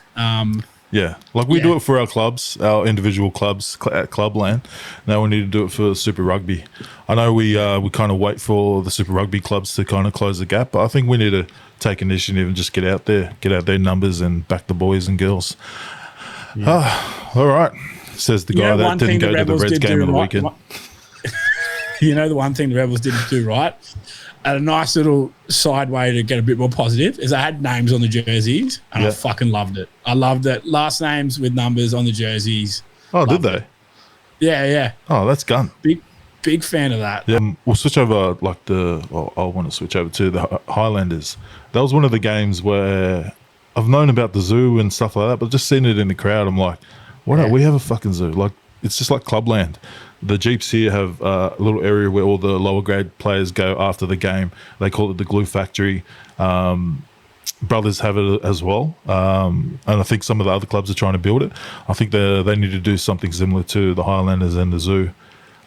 Yeah, like we do it for our clubs, our individual clubs at Clubland. Now we need to do it for Super Rugby. I know we kind of wait for the Super Rugby clubs to kind of close the gap, but I think we need to take initiative and just get out there numbers and back the boys and girls. All right, says the guy that didn't go to the Reds game of the weekend. You know, the one thing the Rebels didn't do right, and a nice little side way to get a bit more positive, is they had names on the jerseys, and I fucking loved it. I loved it. Last names with numbers on the jerseys. Oh, did they? Yeah. Oh, that's gun. Big fan of that. Yeah, we'll switch over I want to switch over to the Highlanders. That was one of the games where I've known about the zoo and stuff like that, but just seeing it in the crowd, I'm like, we have a fucking zoo. Like, it's just like Clubland. The Jeeps here have a little area where all the lower grade players go after the game. They call it the Glue Factory. Brothers have it as well. And I think some of the other clubs are trying to build it. I think they need to do something similar to the Highlanders and the zoo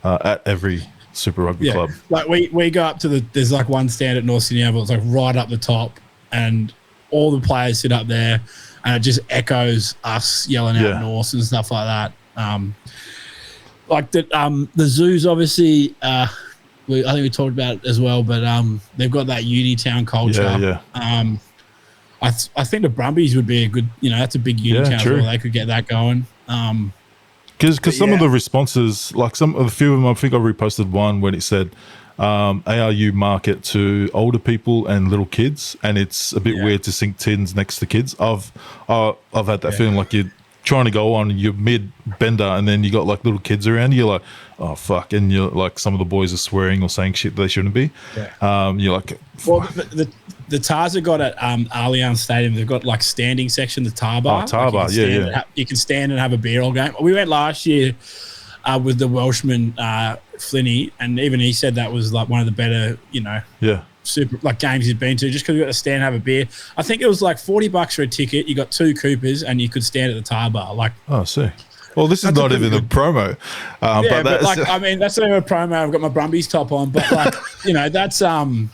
at every Super Rugby club. Like we go up to there's like one stand at North Sydney Oval. It's like right up the top, and all the players sit up there, and it just echoes us yelling out North and stuff like that. Like the zoos, obviously, I think we talked about it as well, but they've got that uni town culture. Yeah. I think the Brumbies would be a good, that's a big uni town as well. They could get that going. Because some of the responses, like a few of them, I think I reposted one when it said ARU market to older people and little kids, and it's a bit weird to sink tins next to kids. I've had that feeling like you're trying to go on your mid bender and then you got like little kids around you, you're like, oh fuck, and you're like, some of the boys are swearing or saying shit they shouldn't be. You're like, well, the Tars have got at Allianz Stadium, they've got like standing section, the tar bar. Tar bar, you can stand and have a beer all game. We went last year with the Welshman Flinney, and even he said that was like one of the better, super like games he'd been to, just because we got to stand and have a beer. I think it was like $40 for a ticket. You got 2 Coopers and you could stand at the tar bar. Like, oh, see. Well, this is not even a promo. But like, I mean, that's not even a promo. I've got my Brumbies top on, but like, that's awesome.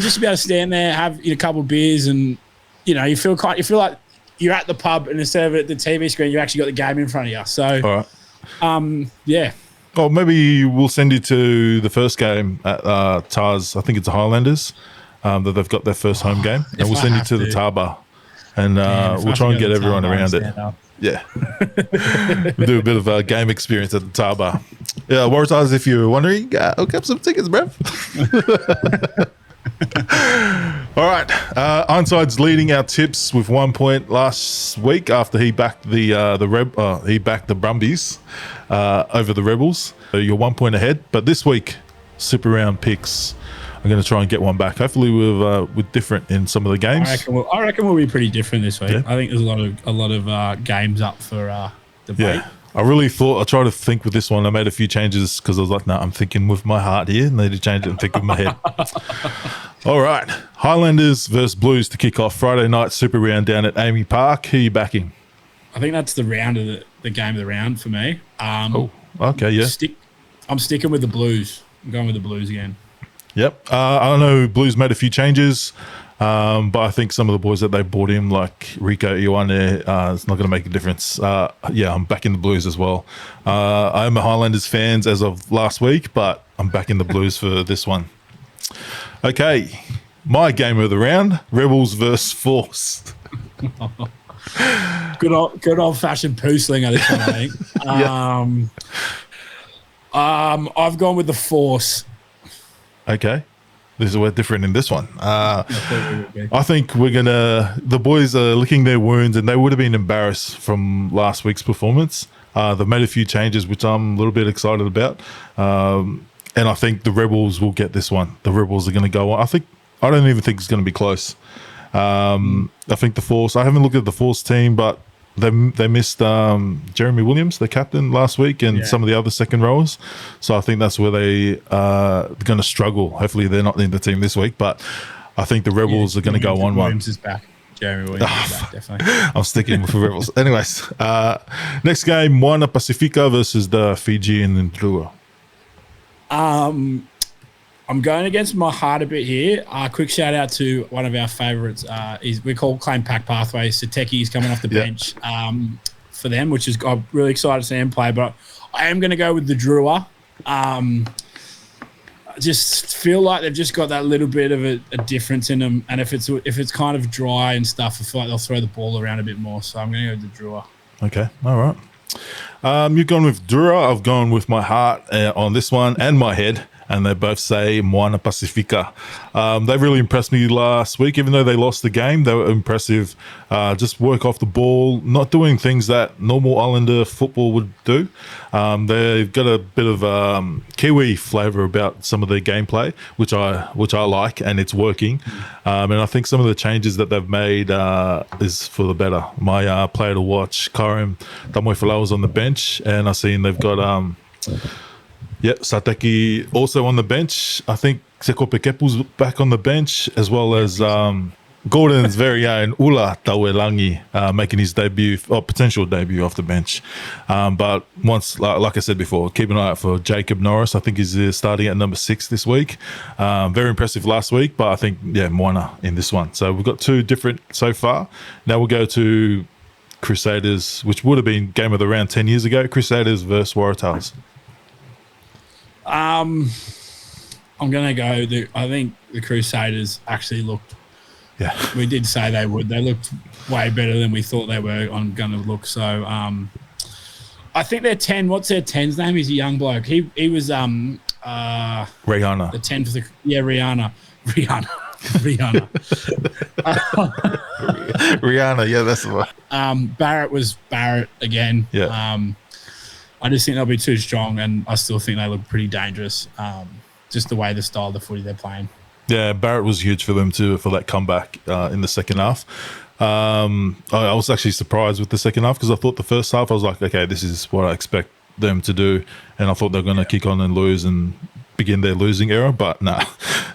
Just to be able to stand there, have a couple of beers, and you feel like you're at the pub, and instead of at the TV screen, you actually got the game in front of you. So, all right. Well, maybe we'll send you to the first game at Tars. I think it's the Highlanders that they've got their first home game, and we'll send you to the tar bar, and we'll try and get everyone around it. Yeah, we'll do a bit of a game experience at the tar bar. Yeah, Waratahs, if you're wondering, hook up some tickets, bruv. All right, Ironside's leading our tips with 1 point last week after he backed he backed the Brumbies over the Rebels. So you're 1 point ahead, but this week Super Round picks. I'm going to try and get one back. Hopefully, with different in some of the games. I reckon we'll be pretty different this week. Yeah. I think there's a lot of games up for debate. Yeah. I tried to think with this one. I made a few changes because I was like, no, I'm thinking with my heart here. I need to change it and think with my head. All right. Highlanders versus Blues to kick off Friday night Super Round down at Amy Park. Who are you backing? I think that's the round of the game of the round for me. Okay, yeah. I'm sticking with the Blues. I'm going with the Blues again. Yep. I know Blues made a few changes, but I think some of the boys that they brought in, like Rico Ioane, it's not going to make a difference. I'm back in the Blues as well. I'm a Highlanders fan as of last week, but I'm back in the Blues for this one. Okay, my game of the round, Rebels versus Force. Good old fashioned poo slinger this one, I think. I've gone with the Force. Okay. We're different in this one. I think the boys are licking their wounds, and they would have been embarrassed from last week's performance. They've made a few changes, which I'm a little bit excited about. And I think the Rebels will get this one. The Rebels are going to go on. I don't even think it's going to be close. I think the Force, I haven't looked at the Force team, but they missed Jeremy Williams, the captain, last week, and some of the other second rowers. So I think that's where they are going to struggle. Hopefully they're not in the team this week. But I think the Rebels are going to go on one. Williams is back. Jeremy Williams is back, definitely. I'm sticking with the Rebels. Anyways, next game, Moana Pacifica versus the Fijian and Drua. I'm going against my heart a bit here. Quick shout out to one of our favourites. We call Claim Pack Pathway. Sateki's coming off the bench for them, which is I'm really excited to see him play. But I am going to go with the Drua. I just feel like they've just got that little bit of a difference in them. And if it's kind of dry and stuff, I feel like they'll throw the ball around a bit more. So I'm going to go with the Drua. Okay, all right. You've gone with Drua. I've gone with my heart on this one and my head. And they both say Moana Pacifica. They really impressed me last week. Even though they lost the game, they were impressive. Just work off the ball, not doing things that normal Islander football would do. They've got a bit of Kiwi flavour about some of their gameplay, which I like, and it's working. And I think some of the changes that they've made is for the better. My player to watch, Karim Tamoifala, was on the bench, and I've seen they've got... Sateki also on the bench. I think Seko Pekepu's back on the bench, as well as Gordon's very own Ula Tawelangi making his debut, or potential debut, off the bench. But once, like I said before, keep an eye out for Jacob Norris. I think he's starting at number 6 this week. Very impressive last week, but I think, Moana in this one. So we've got 2 different so far. Now we'll go to Crusaders, which would have been game of the round 10 years ago. Crusaders versus Waratahs. I'm going to go. I think the Crusaders actually looked. Yeah. We did say they would. They looked way better than we thought they were going to look. So I think their 10. What's their 10's name? He's a young bloke. He was Rihanna. The 10 for the Rihanna. Rihanna, yeah, that's the one. Barrett was Barrett again. Yeah. I just think they'll be too strong, and I still think they look pretty dangerous. Just the way the style of the footy they're playing. Yeah, Barrett was huge for them too, for that comeback in the second half. I was actually surprised with the second half because I thought the first half I was like, okay, this is what I expect them to do, and I thought they're going to kick on and lose and begin their losing era, but nah,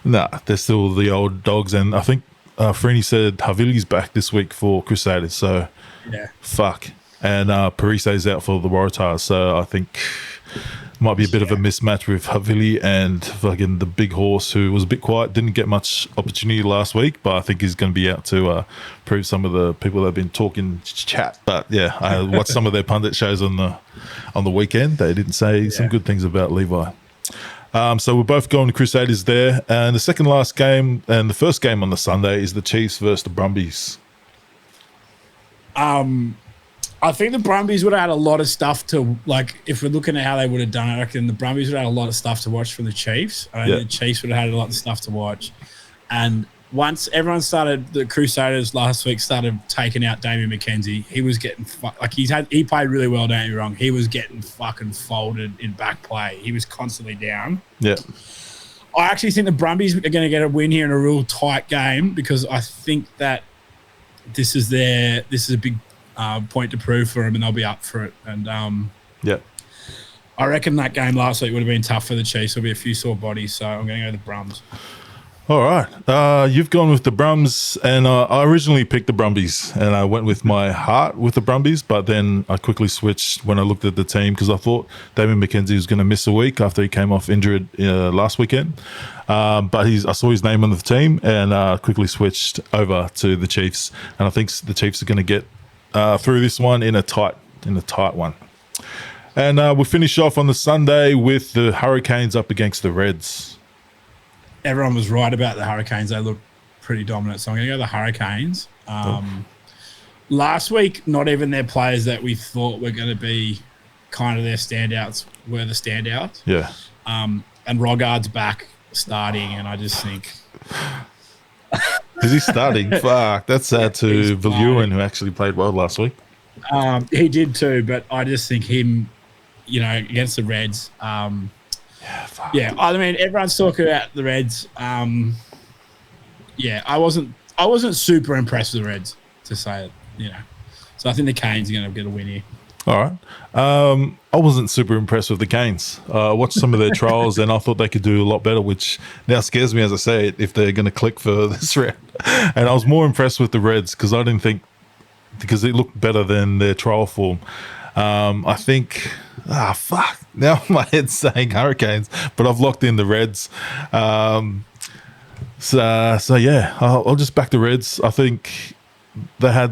they're still the old dogs. And I think Freeney said Havili's back this week for Crusaders, so fuck. And Parise's out for the Waratahs, so I think might be a bit of a mismatch with Havili and fucking the big horse, who was a bit quiet, didn't get much opportunity last week, but I think he's going to be out to prove some of the people that have been talking chat. But yeah, I watched some of their pundit shows on the weekend. They didn't say some good things about Levi. So we're both going to Crusaders there, and the second last game and the first game on the Sunday is the Chiefs versus the Brumbies. I think the Brumbies would have had a lot of stuff to, like, if we're looking at how they would have done it, I reckon the Brumbies would have had a lot of stuff to watch from the Chiefs. I think the Chiefs would have had a lot of stuff to watch. And once everyone started, the Crusaders last week started taking out Damien McKenzie, he was getting, he played really well, don't get me wrong. He was getting fucking folded in back play. He was constantly down. Yeah. I actually think the Brumbies are going to get a win here in a real tight game, because I think that this is a big point to prove for them, and they'll be up for it. And I reckon that game last week would have been tough for the Chiefs. There'll be a few sore bodies, so I'm going to go with the Brums. All right. You've gone with the Brums, and I originally picked the Brumbies, and I went with my heart with the Brumbies, but then I quickly switched when I looked at the team, because I thought Damien McKenzie was going to miss a week after he came off injured last weekend. But I saw his name on the team, and quickly switched over to the Chiefs, and I think the Chiefs are going to get through this one in a tight one. And we'll finish off on the Sunday with the Hurricanes up against the Reds. Everyone was right about the Hurricanes. They look pretty dominant. So I'm going to go the Hurricanes. Last week, not even their players that we thought were going to be kind of their standouts were the standouts. Yeah. And Rogard's back starting, and I just think... Is he starting? Fuck, that's sad to Villuin, who actually played well last week. He did too, but I just think him, against the Reds... Yeah, I mean, everyone's talking about the Reds. I wasn't super impressed with the Reds, to say it. So I think the Canes are going to get a win here. All right. I wasn't super impressed with the Canes. I watched some of their trials and I thought they could do a lot better, which now scares me as I say it, if they're going to click for this round. And I was more impressed with the Reds because it looked better than their trial form. I think, fuck. Now my head's saying Hurricanes, but I've locked in the Reds. So yeah, I'll just back the Reds. I think they had,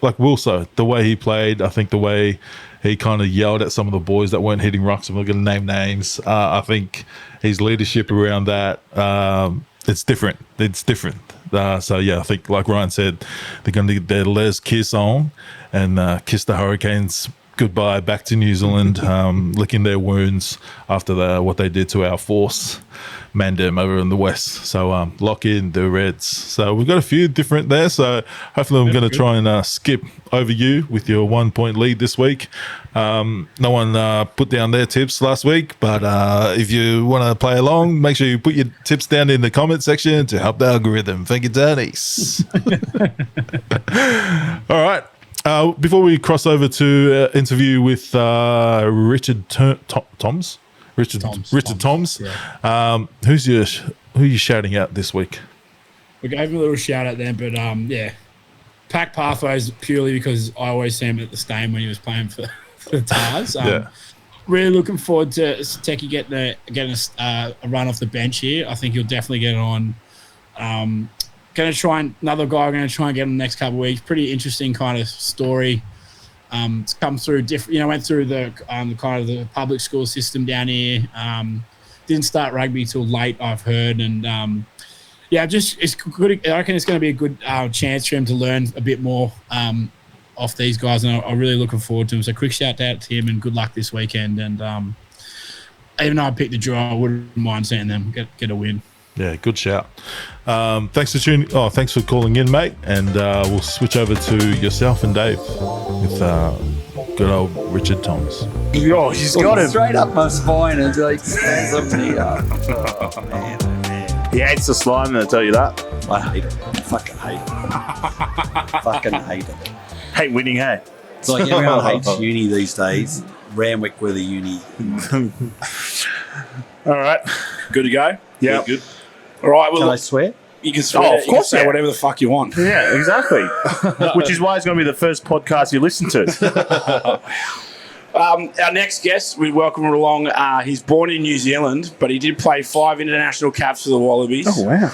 like Wilso, the way he played, I think the way he kind of yelled at some of the boys that weren't hitting rucks. I'm not going to name names. I think his leadership around that, it's different. So yeah, I think like Ryan said, they're going to get their Les kiss on and kiss the Hurricanes goodbye back to New Zealand, licking their wounds after what they did to our force Mandem over in the west. So lock in the Reds. So we've got a few different there. So hopefully I'm going to try and skip over you with your 1 point lead this week. No one put down their tips last week, but if you want to play along, make sure you put your tips down in the comment section to help the algorithm. Thank you, Dennis. All right. Before we cross over to interview with Richard Toms. Richard Toms. Yeah. Who are you shouting out this week? We gave him a little shout out there, but yeah, PAC Pathways purely because I always see him at the Stain when he was playing for the Tars. Really looking forward to Techie getting a run off the bench here. I think he'll definitely get it on. Another guy I'm going to try and get in the next couple of weeks. Pretty interesting kind of story. It's come through different, went through the kind of the public school system down here. Didn't start rugby till late, I've heard, and it's good. I reckon it's going to be a good chance for him to learn a bit more off these guys, and I'm really looking forward to him. So quick shout out to him and good luck this weekend. And even though I picked the draw, I wouldn't mind seeing them get a win. Yeah, good shout. Thanks for calling in, mate. And we'll switch over to yourself and Dave with good old Richard Toms. Oh, he's got him straight up my spine and like stands up me up. Oh man. He hates the slime, I'll tell you that. I hate it. Fucking hate it. Fucking hate it. Hate winning, hey? It's like everyone hates uni these days. Randwick were the uni. All right. Good to go? Yeah. Good. All right. Well, can I swear? You can swear. Oh, of course. Say whatever the fuck you want. Yeah, exactly. Which is why it's going to be the first podcast you listen to. Our next guest, we welcome him along. He's born in New Zealand, but he did play 5 international caps for the Wallabies. Oh, wow.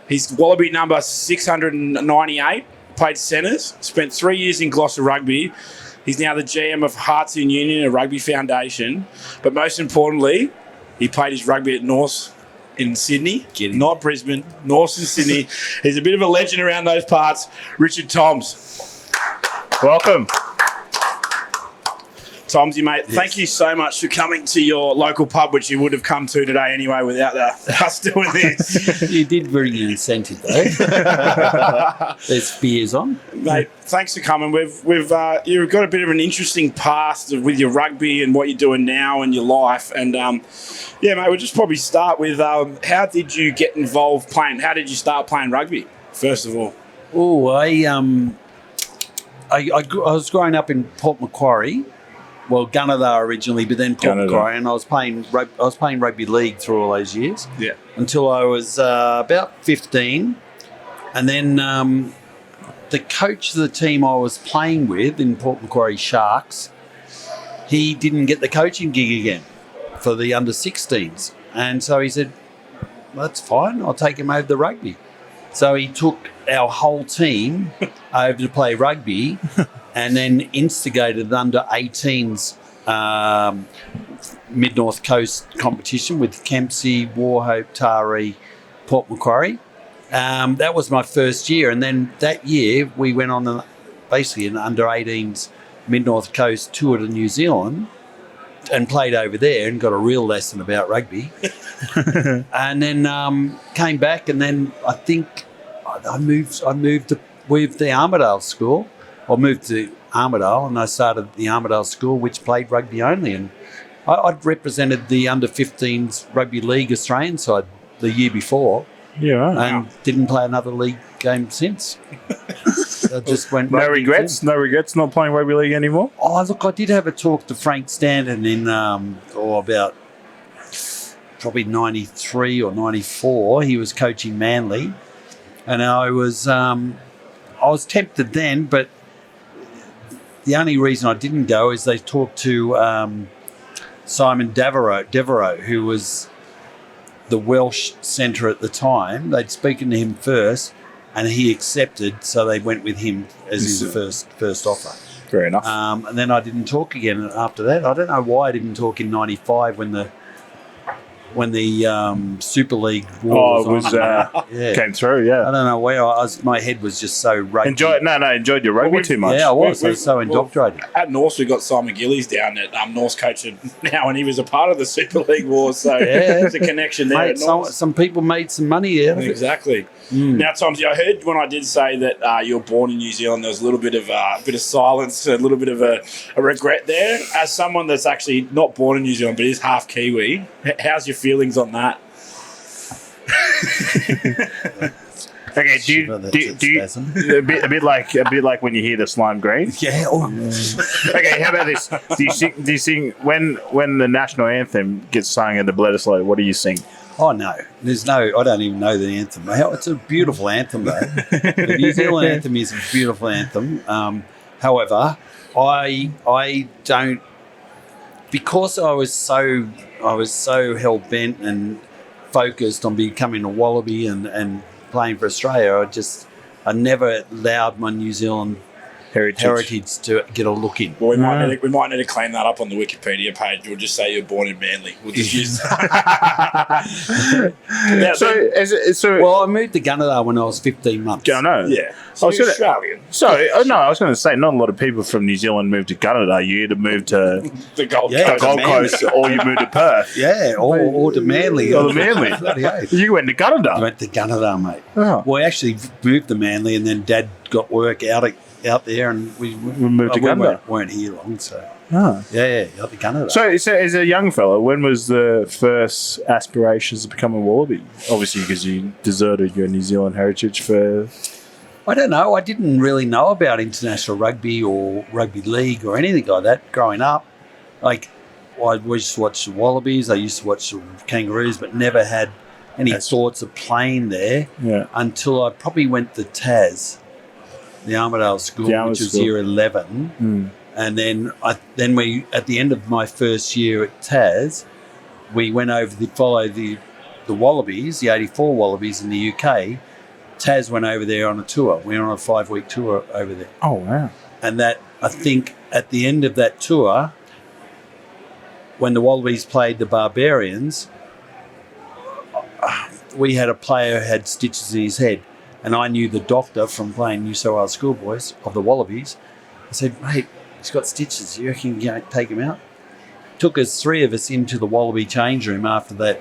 He's Wallaby number 698, played centres, spent 3 years in Gloucester Rugby. He's now the GM of Hearts in Union, a rugby foundation. But most importantly, he played his rugby at North in Sydney, not Brisbane, North in Sydney. He's a bit of a legend around those parts. Richard Toms. Welcome. Tomsy, mate, Thank you so much for coming to your local pub, which you would have come to today anyway without us doing this. You did bring an incentive, though. There's beers on. Mate, thanks for coming. You've got a bit of an interesting past with your rugby and what you're doing now in your life. And, mate, we'll just probably start with how did you get involved playing? How did you start playing rugby, first of all? Oh, I was growing up in Port Macquarie. Well, Gunnedah originally, but then Port Macquarie, and I was playing rugby league through all those years. Yeah. Until I was about 15, and then the coach of the team I was playing with in Port Macquarie Sharks, he didn't get the coaching gig again for the under-16s, and so he said, well, "That's fine. I'll take him over to rugby." So he took our whole team over to play rugby. And then instigated the under-18s Mid-North Coast competition with Kempsey, Warhope, Taree, Port Macquarie. That was my first year. And then that year we went on basically an under-18s Mid-North Coast tour to New Zealand and played over there and got a real lesson about rugby. And then came back, and then I think I moved to the Armidale School. I moved to Armidale and I started the Armidale School, which played rugby only. And I'd represented the under-15s Rugby League Australian side the year before. Yeah, right. And didn't play another league game since. I just went. No regrets. No regrets. Not playing rugby league anymore. Oh, look, I did have a talk to Frank Stanton in about probably 93 or 94. He was coaching Manly, and I was tempted then, but the only reason I didn't go is they talked to Simon Devereaux, who was the Welsh centre at the time. They'd spoken to him first, and he accepted, so they went with him as his first offer. Fair enough. And then I didn't talk again after that. I don't know why I didn't talk in '95 when the Super League war came through. Yeah, I don't know where my head was just so rugby. Enjoyed your rugby too much. Yeah, I was. I was so indoctrinated. At North, we got Simon Gillies down at North's coaching now, and he was a part of the Super League war. So there's a connection there. Mate, some people made some money out of it. Exactly. Now, Tom, I heard when I did say that you were born in New Zealand, there was a little bit of silence, a little bit of a regret there. As someone that's actually not born in New Zealand but is half Kiwi, how's your feelings on that? Okay, do you a bit like when you hear the slime green? Yeah. Okay, how about this? Do you sing when the national anthem gets sung in the Bledisloe? What do you sing? Oh no, I don't even know the anthem. It's a beautiful anthem though. The New Zealand anthem is a beautiful anthem. However, I don't, because I was so hell bent and focused on becoming a Wallaby and playing for Australia. I never allowed my New Zealand heritage to get a look in. Well, we might need to claim that up on the Wikipedia page. We'll just say you're born in Manly. We'll just use that. Well, I moved to Gunnedah when I was 15 months. I know. Yeah. So you're Australian. I was going to say, not a lot of people from New Zealand moved to Gunnedah. You either moved to the Gold Coast or you moved to Perth. Yeah, or to Manly. Or to Manly. You went to Gunnedah. I went to Gunnedah, mate. Oh. Well, I actually moved to Manly, and then Dad got work out there, and we moved to Gunnedah. Weren't here long, so out to Gunnedah. So as a young fella, when was the first aspirations to become a Wallaby? Obviously, because you deserted your New Zealand heritage for. I don't know. I didn't really know about international rugby or rugby league or anything like that growing up. Like, I used to watch the Wallabies. I used to watch the Kangaroos, but never had any thoughts of playing there until I probably went to Tas. The Armidale School, which was year 11. And then we, at the end of my first year at Tas, we went over to follow the Wallabies, the 84 Wallabies in the UK. Tas went over there on a tour. We were on a 5-week tour over there. Oh, wow. And that, I think, at the end of that tour, when the Wallabies played the Barbarians, we had a player who had stitches in his head. And I knew the doctor from playing New South Wales Schoolboys of the Wallabies. I said, mate, he's got stitches. You reckon you can take him out? Took us, 3 of us, into the Wallaby change room after that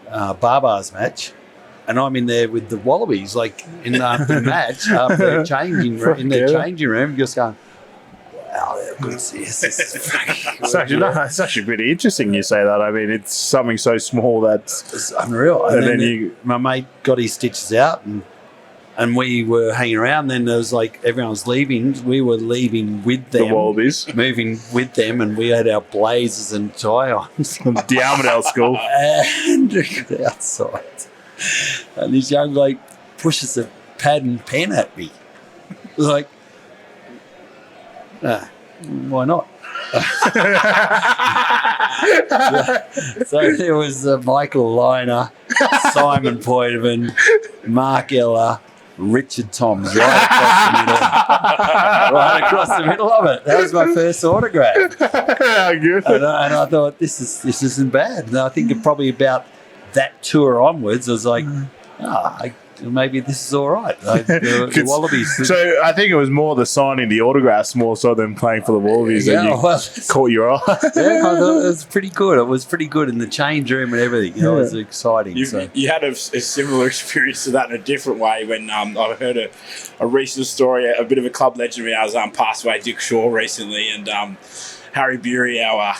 Barbars match. And I'm in there with the Wallabies, like after the match, after changing in their changing room, just going, wow, they're good. It's actually pretty interesting you say that. I mean, it's something so small that's unreal. And then my mate got his stitches out, and we were hanging around. Then there was like everyone was leaving. We were leaving with them, the Wallabies, moving with them, and we had our blazers and tie-ons. The Armidale School, and outside. And this young bloke pushes a pad and pen at me. Like, why not? So there was Michael Liner, Simon Poitevin, Mark Ella, Richard Toms right across the middle of it. That was my first autograph. Good. And I thought, this isn't bad. And I think probably about that tour onwards, I was like, maybe this is all right. The Wallabies. So I think it was more the signing the autographs more so than playing for the Wallabies that caught your eye. Yeah, I thought it was pretty good. It was pretty good in the change room and everything. It was exciting. You had a similar experience to that in a different way when I heard a recent story, a bit of a club legend when I was passed away, Dick Shaw, recently, and Harry Bury, our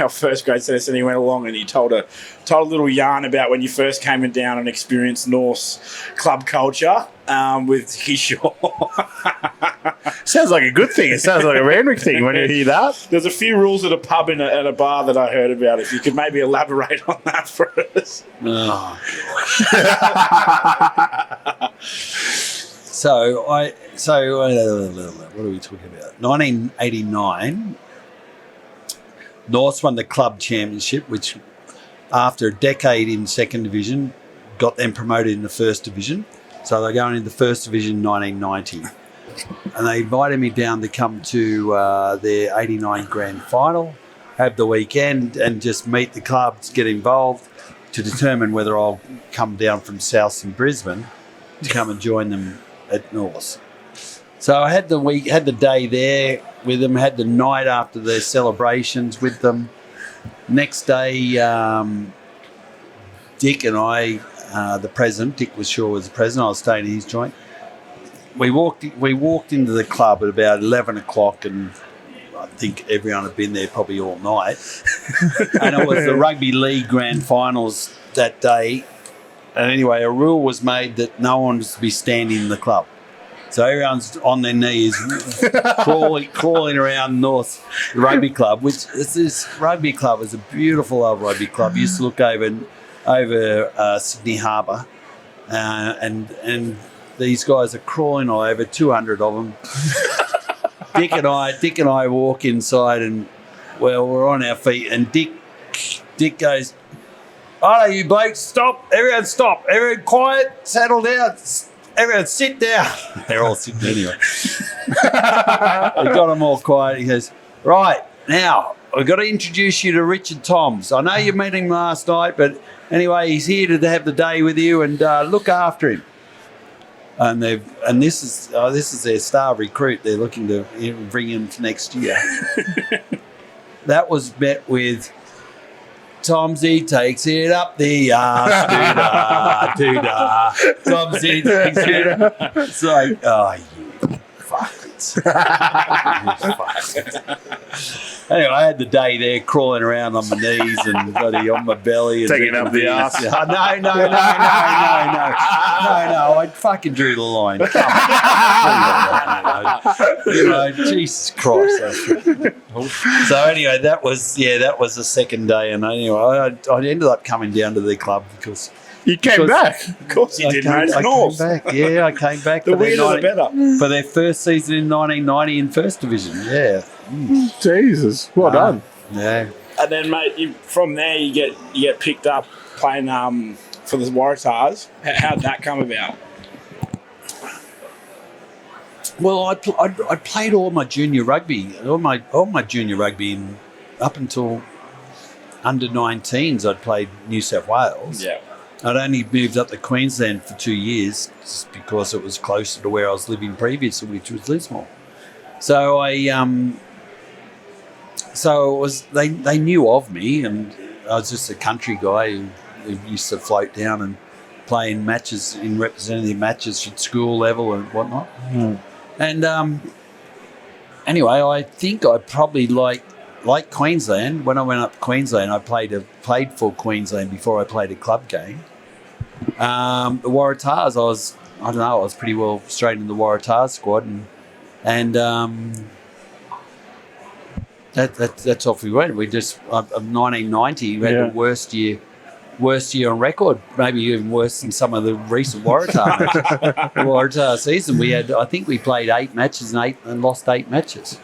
first grade centre, and he went along and he told a little yarn about when you first came down and experienced North's club culture with his shore. Sounds like a good thing. It sounds like a Randwick thing when you hear that. There's a few rules at a pub and a bar that I heard about. If you could maybe elaborate on that for us. Oh, So what are we talking about? 1989, Norths won the club championship, which after a decade in second division, got them promoted in the first division. So they're going into the first division in 1990. And they invited me down to come to their 89 grand final, have the weekend and just meet the clubs, get involved to determine whether I'll come down from South in Brisbane to come and join them at North. So I had the day there with them, had the night after their celebrations with them. Next day, Dick and I, the president, Dick was sure was the president, I was staying in his joint. We walked into the club at about 11 o'clock and I think everyone had been there probably all night. And it was the rugby league grand finals that day. And anyway, a rule was made that no one was to be standing in the club. So everyone's on their knees, crawling around North Rugby Club, which is this rugby club is a beautiful old rugby club. You used to look over Sydney Harbour, and these guys are crawling all over, 200 of them. Dick and I walk inside, and well, we're on our feet, and Dick goes, "Oh, you blokes, stop! Everyone quiet, settle down. Everyone sit down." They're all sitting anyway. He got them all quiet. He goes, "Right, now, I've got to introduce you to Richard Toms. I know you met him last night, but anyway, he's here to have the day with you and look after him." And this is their star recruit. They're looking to bring him for next year. That was met with, "Tomsy takes it up the arse, doodah. Tomsy takes it up." It's like, oh, you fuckers. You fuckers. Anyway, I had the day there crawling around on my knees and bloody on my belly. And taking up the arse. No. I fucking drew the line. Come on. Jesus Christ. So anyway, that was the second day. And anyway, I ended up coming down to the club because... You came back? Of course you did, mate. I came back. Yeah, I came back. The weirder the better. For their first season in 1990 in First Division, yeah. Jesus, well done. Yeah. And then, mate, from there you get picked up playing for the Waratahs. How'd that come about? Well, I played all my junior rugby, all my junior rugby up until under 19s. I'd played New South Wales. Yeah. I'd only moved up to Queensland for 2 years just because it was closer to where I was living previously, which was Lismore. So they knew of me, and I was just a country guy who used to float down and play in matches, in representative matches at school level and whatnot. Mm. And anyway, I think I probably like Queensland. When I went up to Queensland, I played for Queensland before I played a club game. The Waratahs, I was pretty well straight in the Waratahs squad, and that's off we went. We just of 1990, we had the worst year on record, maybe even worse than some of the recent Waratah season. I think we played 8 matches and lost 8 matches. It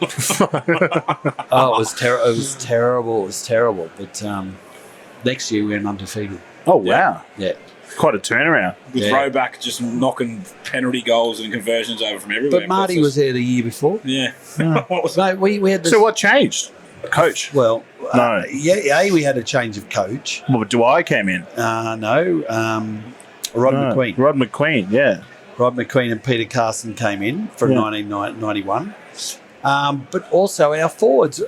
was terrible. It was terrible. But next year we went undefeated. Oh wow! Yeah, quite a turnaround. With Roback just knocking penalty goals and conversions over from everywhere. But Marty was there the year before. Yeah. What was that? We had this, So what changed? Coach? Well, no. We had a change of coach. Well, Dwight came in. No. Rod McQueen. Rod McQueen, yeah. Rod McQueen and Peter Carson came in from 1991. But also our forwards,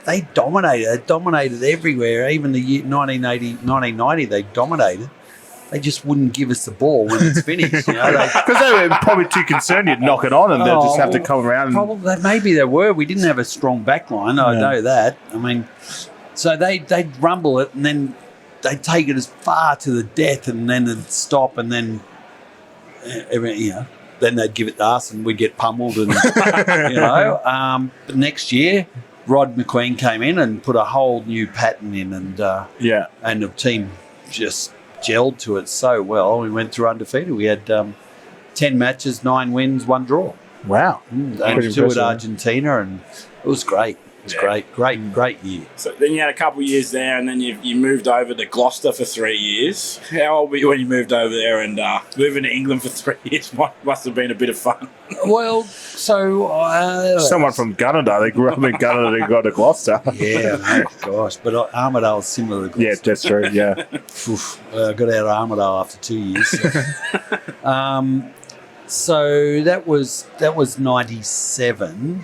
they dominated. They dominated everywhere. Even the year 1990, they dominated. they just wouldn't give us the ball when it's finished. Because they were probably too concerned you'd knock it on and they'll just have to come around. Probably, maybe they were. We didn't have a strong back line. I know that. I mean, so they'd rumble it and then they'd take it as far to the death and then they'd stop and then, then they'd give it to us and we'd get pummeled. And, but next year, Rod McQueen came in and put a whole new pattern in and the team just gelled to it so well. We went through undefeated. We had 10 matches, 9 wins, 1 draw. Wow. And 2 at Argentina, and it was great. It was great year. So then you had a couple of years there, and then you moved over to Gloucester for 3 years. How old were you when you moved over there? And moving to England for 3 years must have been a bit of fun. Well, so... someone from Gunnedah, they grew up in Gunnedah and got to Gloucester. Yeah, oh gosh. But Armidale's similar to Gloucester. Yeah, that's true, yeah. I got out of Armidale after 2 years. So that was 97.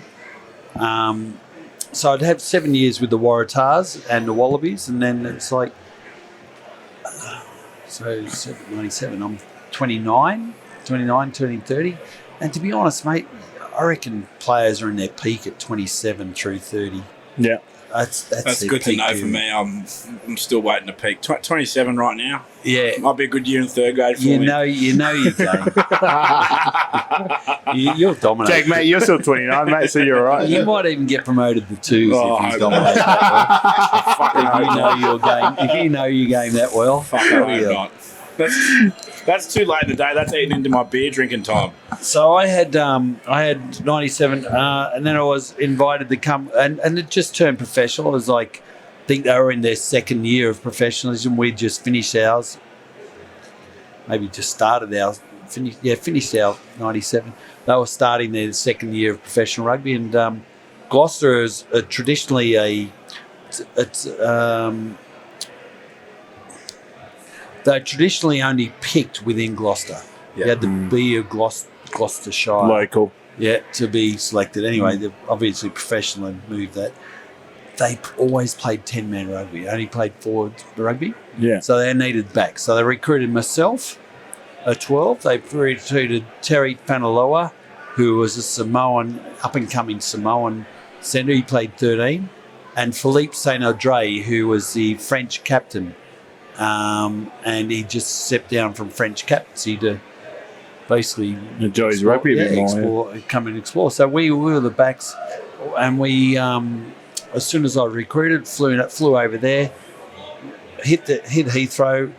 So I'd have 7 years with the Waratahs and the Wallabies, and then it's like, so 97, I'm 29, turning 30. And to be honest, mate, I reckon players are in their peak at 27 through 30. Yeah. That's good to know for me. I'm still waiting to peak. 27 right now. Yeah. Might be a good year in 3rd grade for me. You know your game. You'll dominate. Jake, mate, you're still 29, mate, so you're all right. You might even get promoted to 2s if you dominate that well. If you know your game. If you know your game that well. Fuck, I hope not. That's too late in the day. That's eating into my beer drinking time. So I had 97, and then I was invited to come, and it just turned professional. It was like, I think they were in their 2nd year of professionalism. We just finished ours. Maybe just started ours. Finished our 97. They were starting their 2nd year of professional rugby, and Gloucester is traditionally they're traditionally only picked within Gloucester. You had to be a Gloucestershire local. Yeah, to be selected. Anyway, they're obviously professional and moved that. They always played 10-man rugby. Only played forward rugby. Yeah. So they needed back. So they recruited myself, a 12. They recruited Terry Fanaloa, who was a Samoan, up-and-coming Samoan centre. He played 13. And Philippe Saint-Audrey, who was the French captain. And he just stepped down from French captaincy to basically enjoy his rugby a bit more. Come and explore. So we were the backs, and we, as soon as I recruited, flew over there, hit Heathrow,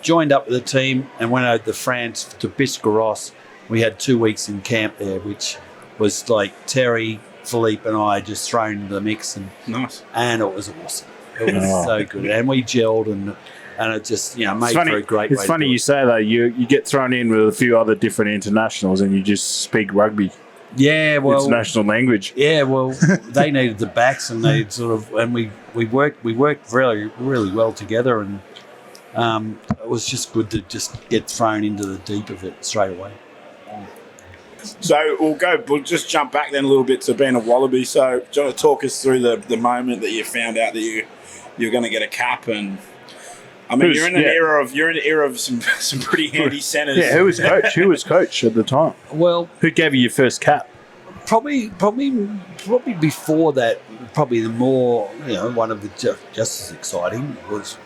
joined up with the team, and went over to France to Biscarrosse. We had 2 weeks in camp there, which was like Terry, Philippe, and I just thrown into the mix, and nice, and it was awesome. It was so good, and we gelled and it just made for a great. It's funny you say that. You get thrown in with a few other different internationals and you just speak rugby. Yeah, well, international language. Yeah, well, they needed the backs, and they we worked really really well together, and it was just good to just get thrown into the deep of it straight away. So we'll just jump back then a little bit to being a Wallaby. So do you want to talk us through the moment that you found out that you're going to get a cap? And I mean, you're in an era of some pretty handy centres. Yeah, who was coach? Who was coach at the time? Well, who gave you your first cap? Probably before that. Probably the more one of the just as exciting was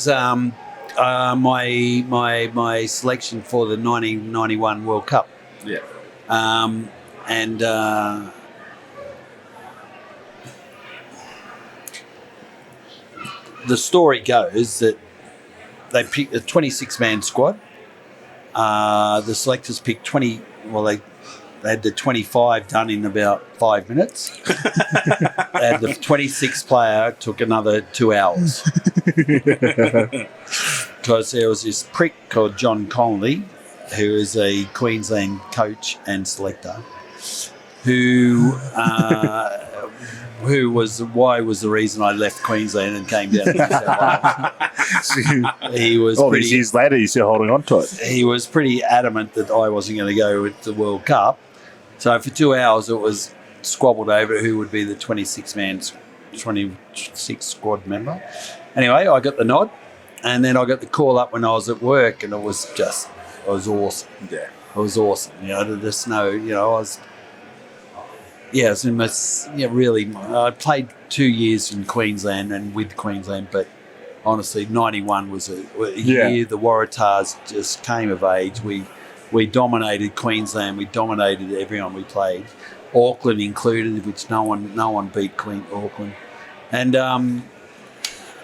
my selection for the 1991 World Cup. Yeah. The story goes that they picked a 26-man squad. The selectors picked 20. Well, they had the 25 done in about 5 minutes. And the 26th player took another 2 hours. Because there was this prick called John Connolly, who is a Queensland coach and selector, who was the reason I left Queensland and came down to New South Wales. He was all these years later, he's still holding on to it. He was pretty adamant that I wasn't going to go with the World Cup. So for 2 hours, it was squabbled over who would be the 26 squad member. Anyway, I got the nod. And then I got the call up when I was at work, and it was awesome. Yeah. It was awesome. The snow, I was in my, really, I played 2 years in Queensland and with Queensland, but honestly, 91 was a year the Waratahs just came of age. We dominated Queensland. We dominated everyone we played, Auckland included, which no one beat Auckland. And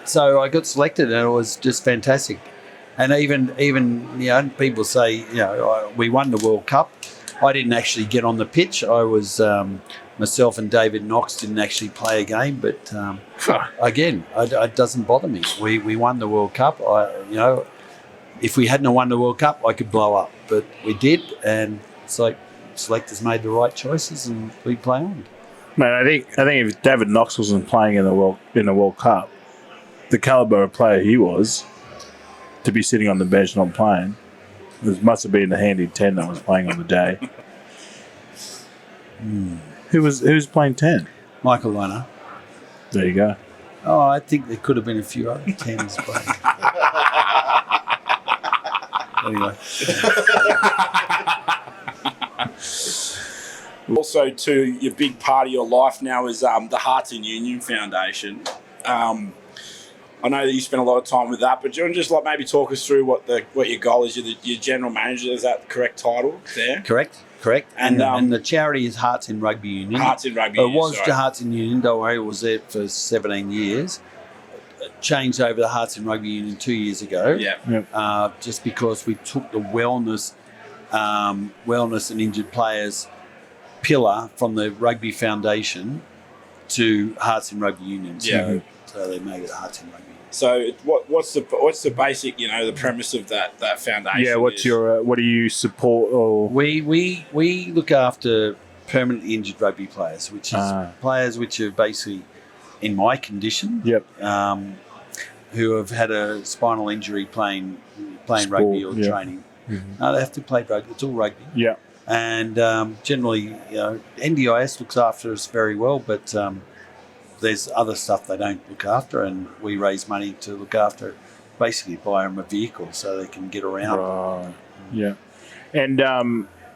so I got selected, and it was just fantastic. And even people say, we won the World Cup. I didn't actually get on the pitch. I was myself and David Knox didn't actually play a game, but again, it doesn't bother me. We won the World Cup. If we hadn't won the World Cup, I could blow up, but we did, and it's like selectors made the right choices, and we play on. Man, I think if David Knox wasn't playing in the World Cup, the caliber of player he was, to be sitting on the bench not playing, it must have been the handy 10 that was playing on the day. Who was playing 10? Michael Liner. There you go. Oh, I think there could have been a few other 10s playing. Anyway. Also, too, your big part of your life now is the Hearts and Union Foundation. I know that you spend a lot of time with that, but do you want to just maybe talk us through what your goal is? You're your general manager. Is that the correct title there? Correct. And the charity is Hearts in Rugby Union. Hearts in Rugby Union. It was the Hearts in Union. Don't worry, it was there for 17 years. It changed over the Hearts in Rugby Union 2 years ago. Yeah. Just because we took the wellness and injured players pillar from the Rugby Foundation to Hearts in Rugby Union. So they made it Hearts in Rugby Union. So what's the basic, the premise of that foundation? Yeah, what do you support? Or We look after permanently injured rugby players, which is players which are basically in my condition. Yep. Who have had a spinal injury playing Sport, rugby or training. Mm-hmm. No, they have to play rugby. It's all rugby. Yeah. And generally, NDIS looks after us very well, but there's other stuff they don't look after, and we raise money to look after, basically buy them a vehicle so they can get around. Right. Yeah. And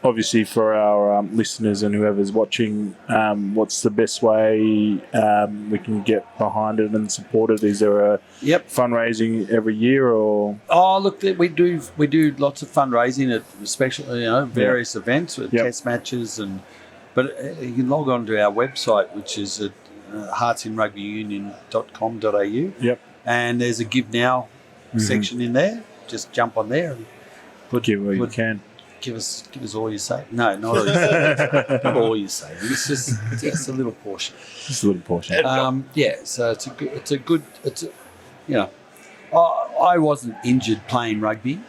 obviously for our listeners and whoever's watching, what's the best way we can get behind it and support it? Is there a fundraising every year, or? Oh, look, we do lots of fundraising at especially various events, test matches, but you can log on to our website, which is at heartsinrugbyunion.com.au. Yep. And there's a Give Now section in there. Just jump on there and give what you can. Give us all you say. No, not all you say. Not all you say. It's just a little portion. Just a little portion. So I wasn't injured playing rugby.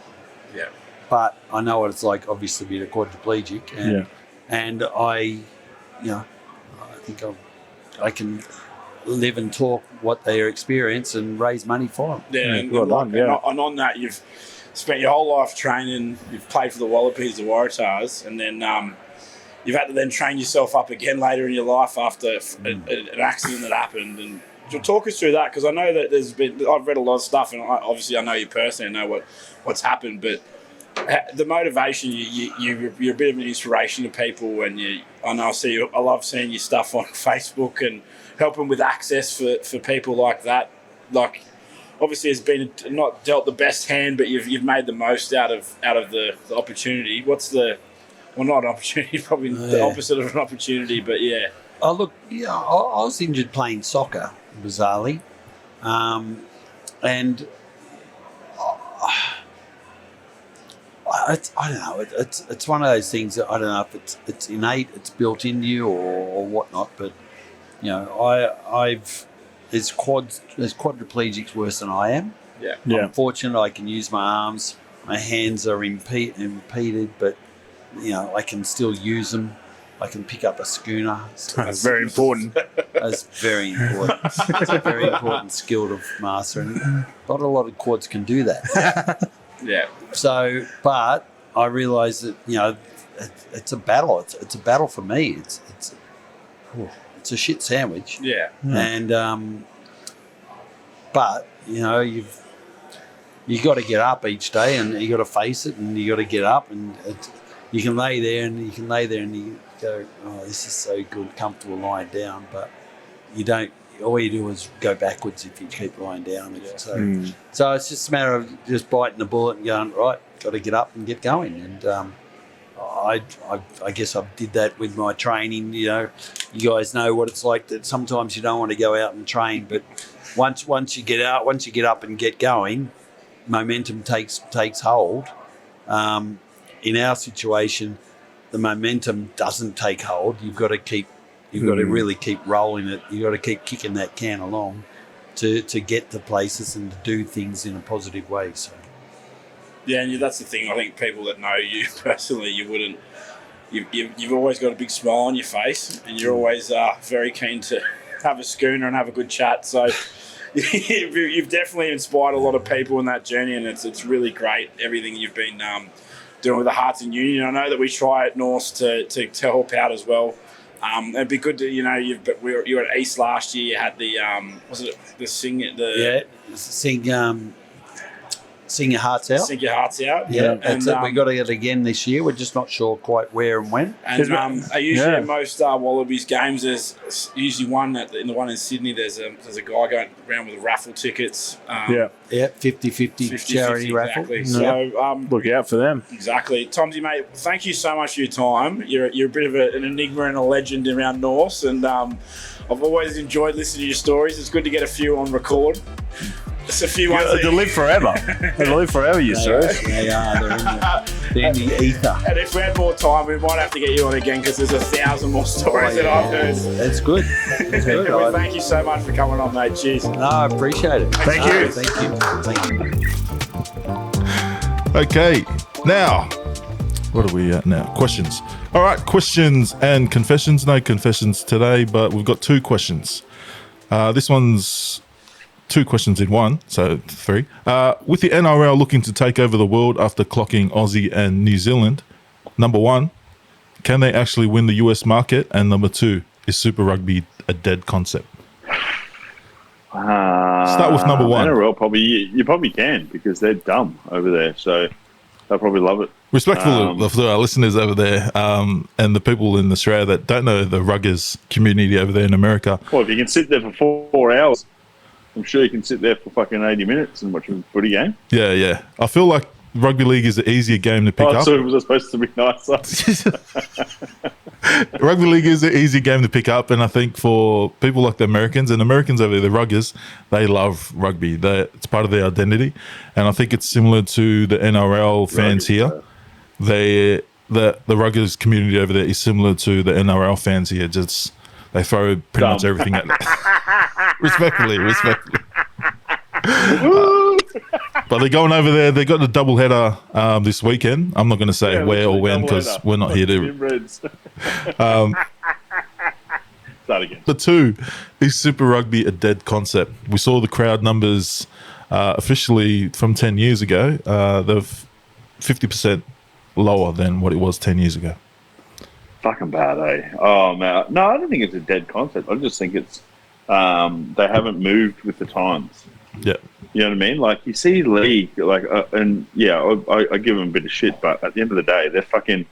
Yeah. But I know what it's like, obviously, being a quadriplegic, and I think I can live and talk what they experience and raise money for them. Yeah, and on that, you've spent your whole life training. You've played for the Wallabies, the Waratahs, and then you've had to then train yourself up again later in your life after an accident that happened. And talk us through that, because I know that I've read a lot of stuff, and obviously I know you personally, I know what's happened, but the motivation, you're a bit of an inspiration to people, and I love seeing your stuff on Facebook and helping with access for people like that. Like, obviously, it's been not dealt the best hand, but you've made the most out of the opportunity. What's not an opportunity, probably the opposite of an opportunity, but yeah. Oh, look, I was injured playing soccer, bizarrely, and I don't know. It's one of those things that I don't know if it's innate, it's built into you or whatnot. But there's quadriplegics worse than I am. Yeah. I'm fortunate I can use my arms. My hands are impeded, but I can still use them. I can pick up a schooner. That's very important. That's very important. It's a very important skill to master, and not a lot of quads can do that. Yeah. So, but I realise that it's a battle. It's a battle for me. It's a shit sandwich. Yeah. And but you got to get up each day, and you got to face it, and you got to get up, and you can lay there, and you go, oh, this is so good, comfortable lying down, but you don't. All you do is go backwards if you keep lying down. So it's just a matter of just biting the bullet and going, right, got to get up and get going. And I guess I did that with my training. You know, you guys know what it's like that sometimes you don't want to go out and train, but once you get up and get going, momentum takes hold. In our situation, the momentum doesn't take hold. You've got to really keep rolling it. You've got to keep kicking that can along to get to places and to do things in a positive way. So. Yeah, and that's the thing. I think people that know you personally, you wouldn't. You've always got a big smile on your face, and you're always very keen to have a schooner and have a good chat. So you've definitely inspired a lot of people in that journey, and it's really great everything you've been doing with the Hearts in Union. I know that we try at Norse to help out as well. It'd be good to, you were at East last year. You had the Sing Your Hearts Out. Sing Your Hearts Out. Yeah, that's it. We got it again this year. We're just not sure quite where and when. And usually at most Wallabies games, there's usually one in the one in Sydney. There's a guy going around with raffle tickets. 50-50 charity raffle. Exactly. So look out for them. Exactly, Tomsy, mate. Thank you so much for your time. You're a bit of an enigma and a legend around Norse, and I've always enjoyed listening to your stories. It's good to get a few on record. It's a few ones. They'll live forever. They'll live forever, you stories. They are. They're in the ether. And if we had more time, we might have to get you on again because there's 1,000 more stories that I've heard. That's good. That's good. Well, thank you so much for coming on, mate. Cheers. No, I appreciate it. Thank you. Thank you. Okay, now, what are we at now? Questions. All right, questions and confessions. No confessions today, but we've got 2 questions. This one's 2 questions in one, so 3. With the NRL looking to take over the world after clocking Aussie and New Zealand, number 1, can they actually win the US market? And number 2, is Super Rugby a dead concept? Start with number 1. NRL you probably can because they're dumb over there, so they'll probably love it. Respectful to our listeners over there and the people in Australia that don't know the Ruggers community over there in America. Well, if you can sit there for 4 hours, I'm sure you can sit there for fucking 80 minutes and watch a footy game. Yeah. I feel like rugby league is the easier game to pick up. So it was supposed to be nicer. Rugby league is an easy game to pick up, and I think for people like the Americans over there, the Ruggers, they love rugby. It's part of their identity, and I think it's similar to the NRL fans here. The Ruggers community over there is similar to the NRL fans here. Just they throw pretty much everything at them. Respectfully. But they're going over there. They got the double header this weekend. I'm not going to say where or when because we're not here to. Start again. The 2 is Super Rugby a dead concept. We saw the crowd numbers officially from 10 years ago. They're 50% lower than what it was 10 years ago. Fucking bad, eh? Oh man, no, I don't think it's a dead concept. I just think it's they haven't moved with the times. Yeah, you know what I mean. Like you see league, like and yeah, I give them a bit of shit, but at the end of the day, they're fucking.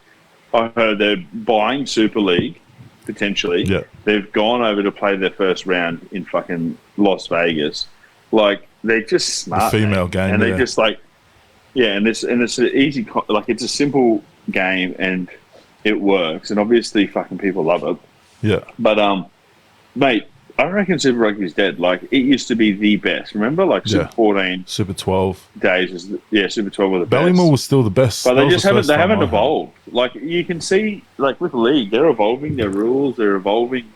I heard they're buying Super League potentially. Yeah, they've gone over to play their first round in fucking Las Vegas. Like they're just smart. The female game, and they just like and it's an easy like it's a simple game and. It works, and obviously fucking people love it. Yeah. But, mate, I reckon Super Rugby is dead. Like, it used to be the best. Remember? Like, Super 14. Super 12. Days was, Super 12 were the best. Ballymore was still the best. But they just haven't evolved. Like, you can see, like, with the league, they're evolving their rules, they're evolving,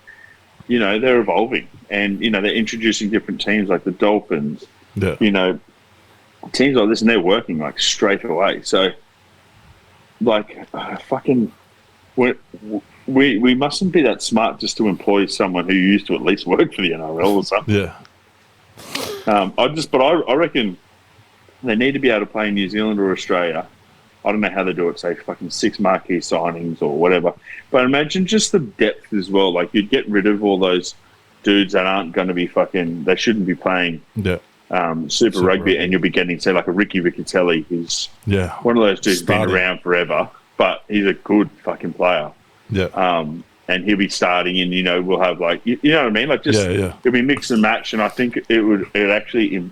they're evolving. And, they're introducing different teams, like the Dolphins. Yeah. Teams like this, and they're working, like, straight away. So, like, fucking... We mustn't be that smart just to employ someone who used to at least work for the NRL or something. Yeah. I reckon they need to be able to play in New Zealand or Australia. I don't know how they do it, say fucking 6 marquee signings or whatever. But imagine just the depth as well. Like you'd get rid of all those dudes that aren't going to be fucking, they shouldn't be playing Super Rugby, and you'll be getting, say, like a Ricky Riccatelli, who's one of those dudes who's been around forever, but he's a good fucking player. Yeah. And he'll be starting, and we'll have like you know what I mean, like just it'll be mix and match, and I think it would actually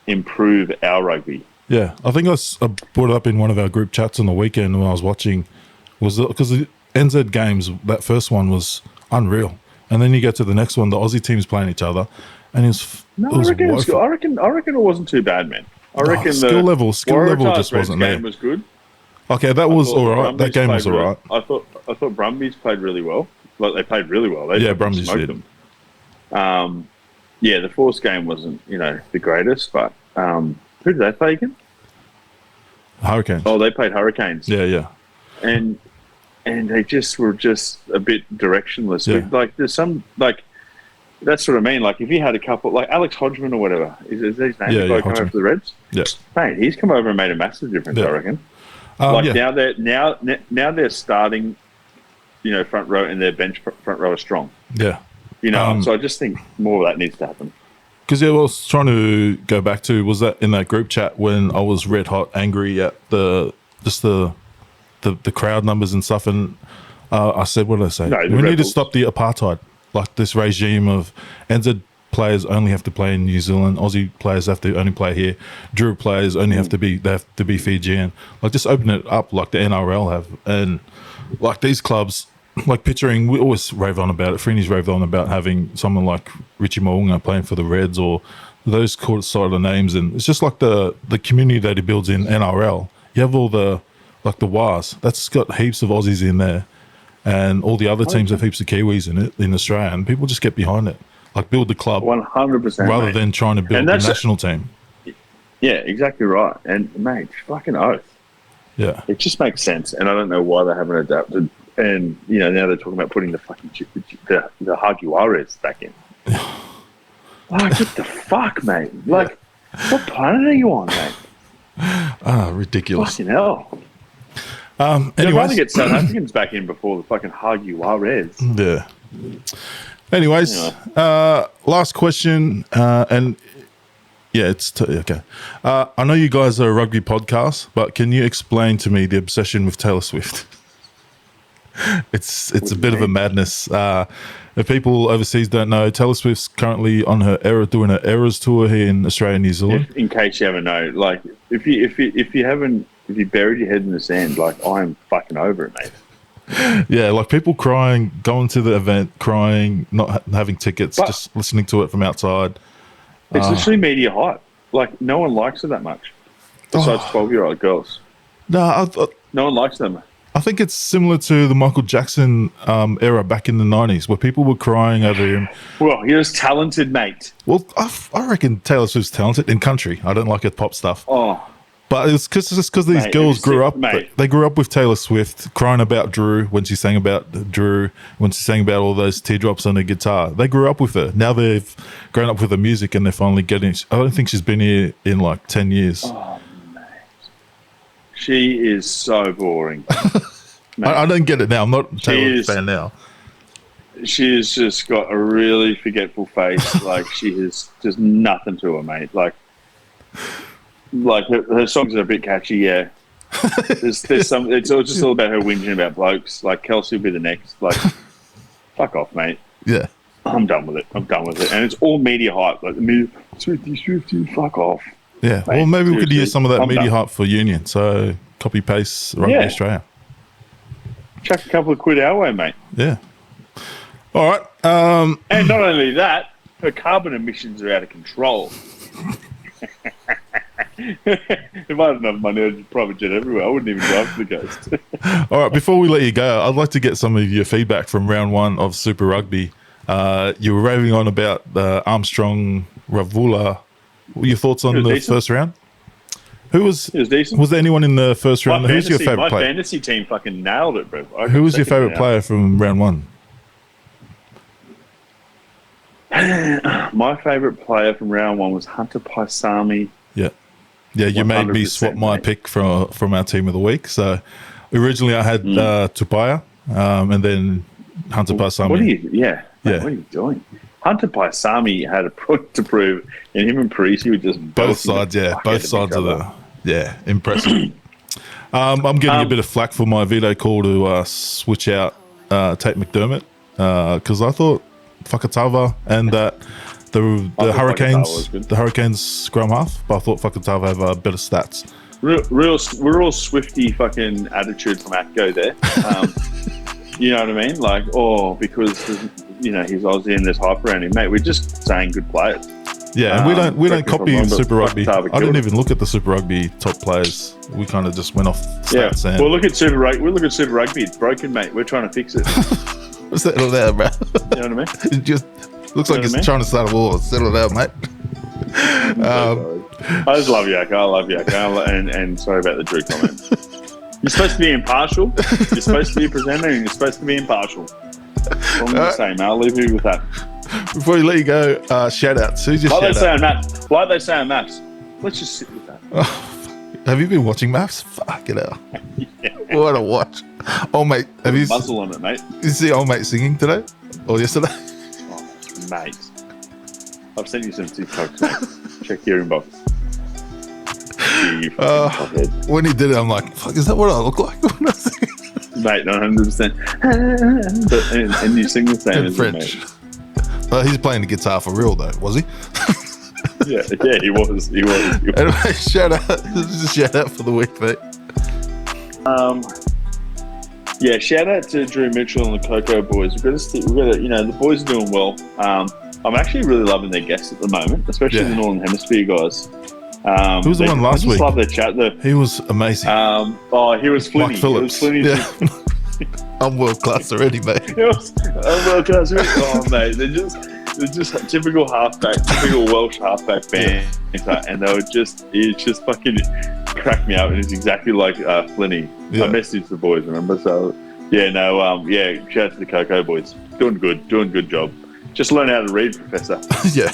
improve our rugby. Yeah, I think I brought it up in one of our group chats on the weekend when I was watching, was because the NZ games, that first one was unreal, and then you get to the next one, the Aussie teams playing each other, and I reckon it wasn't too bad, man. I reckon skill level just wasn't there. Game was good. Okay, that was all right. That game was all right. I thought Brumbies played really well. Like, they played really well. Brumbies did. Them. The Force game wasn't, the greatest, but who did they play again? Hurricanes. Oh, they played Hurricanes. Yeah. And they just were a bit directionless. Yeah. But, like, there's some, like, that's what I mean. Like, if you had a couple, like Alex Hodgman or whatever, is his name? Yeah, come over for the Reds? Yeah. Mate, he's come over and made a massive difference, I reckon. Now they're starting, front row, and their bench front row is strong. Yeah. So I just think more of that needs to happen. Because what I was trying to go back to was that in that group chat when I was red hot angry at the crowd numbers and stuff, and I said, what did I say? We need to stop the apartheid, like this regime of NZ players only have to play in New Zealand, Aussie players have to only play here, Drew players only have to be Fijian. Like, just open it up like the NRL have, and like these clubs, like picturing, we always rave on about it. Freeney's raved on about having someone like Richie Mo'unga playing for the Reds or those sort of names, and it's just like the community that he builds in NRL. You have all the WAS, that's got heaps of Aussies in there, and all the other teams have heaps of Kiwis in it in Australia, and people just get behind it. Like, build the club 100%, rather than trying to build the national team. Yeah, exactly right. And mate, fucking oath. Yeah, it just makes sense, and I don't know why they haven't adapted. And now they're talking about putting the fucking the Hagiwares back in. Like, what the fuck, mate? Like, what planet are you on, mate? Ridiculous. Fucking hell. I'd rather get South Africans back in before the fucking Hagiwares. Yeah. Anyways, last question, and it's okay. I know you guys are a rugby podcast, but can you explain to me the obsession with Taylor Swift? It's a bit of a madness. If people overseas don't know, Taylor Swift's currently on doing her Eras tour here in Australia and New Zealand. In case you haven't know, like if you buried your head in the sand, like, I'm fucking over it, mate. Yeah, like people crying, going to the event, crying, not having tickets, just listening to it from outside. It's literally media hype. Like, no one likes it that much, besides 12-year-old girls. No one likes them. I think it's similar to the Michael Jackson era back in the 90s, where people were crying over him. Well, he was talented, mate. Well, I reckon Taylor Swift's talented in country. I don't like her pop stuff. Oh. But it's because these girls grew up. They grew up with Taylor Swift, crying about Drew when she sang about Drew, when she sang about all those teardrops on her guitar. They grew up with her. Now they've grown up with her music, and they're finally getting. I don't think she's been here in like 10 years. Oh, mate. She is so boring. I don't get it now. I'm not a Taylor fan now. She's just got a really forgetful face. Like, she has just nothing to her, mate. Like her songs are a bit catchy, yeah. There's some. It's just all about her whinging about blokes. Like, Kelsey will be the next. Like, fuck off, mate. Yeah, I'm done with it. And it's all media hype. Like, the media, Swifty, fuck off. Yeah, mate, well, maybe we could use some of that media hype for Union. So copy paste Rugby Australia. Chuck a couple of quid our way, mate. Yeah. All right. And not only that, her carbon emissions are out of control. If I had enough money, I'd private jet everywhere. I wouldn't even drive to the coast. All right, before we let you go, I'd like to get some of your feedback from round one of Super Rugby. You were raving on about Armstrong Ravula. What were your thoughts on the first round? It was decent. Was there anyone in the first round? Who's your favourite player? My fantasy team fucking nailed it, bro. Who was your favourite player from round one? My favourite player from round one was Hunter Paisami. Yeah, you made me swap my pick from our team of the week. So originally I had Tupaya, and then Hunter Paisami. What are you doing? Hunter Paisami had a point to prove, and him and Parisi were just both sides. Yeah, both sides of the impressive. I'm getting a bit of flack for my video call to switch out Tate McDermott because I thought Fakatava and that the Hurricanes scrum half, but I thought Fakatava have better stats. Real Swifty fucking attitude from Atco there. You know what I mean? Like, because he's Aussie and there's hype around him, mate. We're just saying good players. Yeah, and we don't copy Super Rugby. I didn't even look at the Super Rugby top players. We kind of just went off stats. Yeah. Well, look at Super Rugby. It's broken, mate. We're trying to fix it. Settle down, bro. You know what I mean? It just looks like it's trying to start a war. Settle down, mate. I just love Yak. I love Yak. And sorry about the Drew comment. You're supposed to be impartial. You're supposed to be a presenter, and you're supposed to be impartial. I'm going to say, mate. I'll leave you with that. Before we let you go, shout outs. Who's your like shout out? Like they say on maps. Let's just sit with that. Have you been watching maps? Fuck it out. Yeah. What a watch. Oh, mate. Have you muzzle on it, mate? Did you see old mate singing today? Or yesterday? Oh, mate. I've sent you some TikToks, mate. Check your inbox. When he did it, I'm like, fuck, is that what I look like when I sing? Mate, 100%. And you sing the same as French. He's playing the guitar for real, though, was he? yeah, he was. Anyway, shout out. This is a shout out for the week, mate. Yeah, shout out to Drew Mitchell and the Coco boys. We've got to, the boys are doing well. I'm actually really loving their guests at the moment, especially the Northern Hemisphere guys. Who was the one last week? I just love their chat there. He was amazing. He was Flinny. Mike Phillips. I'm world class already, mate. I'm world class already. Oh, mate, they're just typical halfback, typical Welsh halfback banter, and it just fucking cracked me up, and it's exactly like Flinny. I messaged the boys, remember? So shout out to the Coco boys. Doing good job. Just learn how to read, Professor. Yeah.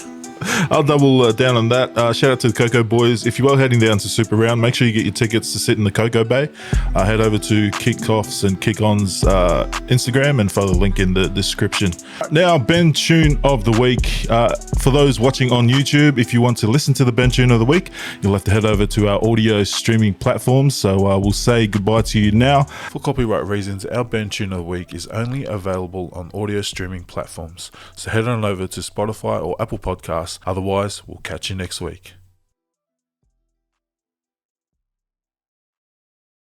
I'll double down on that. Shout out to the Coco boys. If you are heading down to Super Round, make sure you get your tickets to sit in the Coco Bay. Head over to Kickoffs and Kick-On's Instagram and follow the link in the description. Now, Ben Tune of the Week. For those watching on YouTube, if you want to listen to the Ben Tune of the Week, you'll have to head over to our audio streaming platforms. So we'll say goodbye to you now. For copyright reasons, our Ben Tune of the Week is only available on audio streaming platforms. So head on over to Spotify or Apple Podcasts. Otherwise, we'll catch you next week.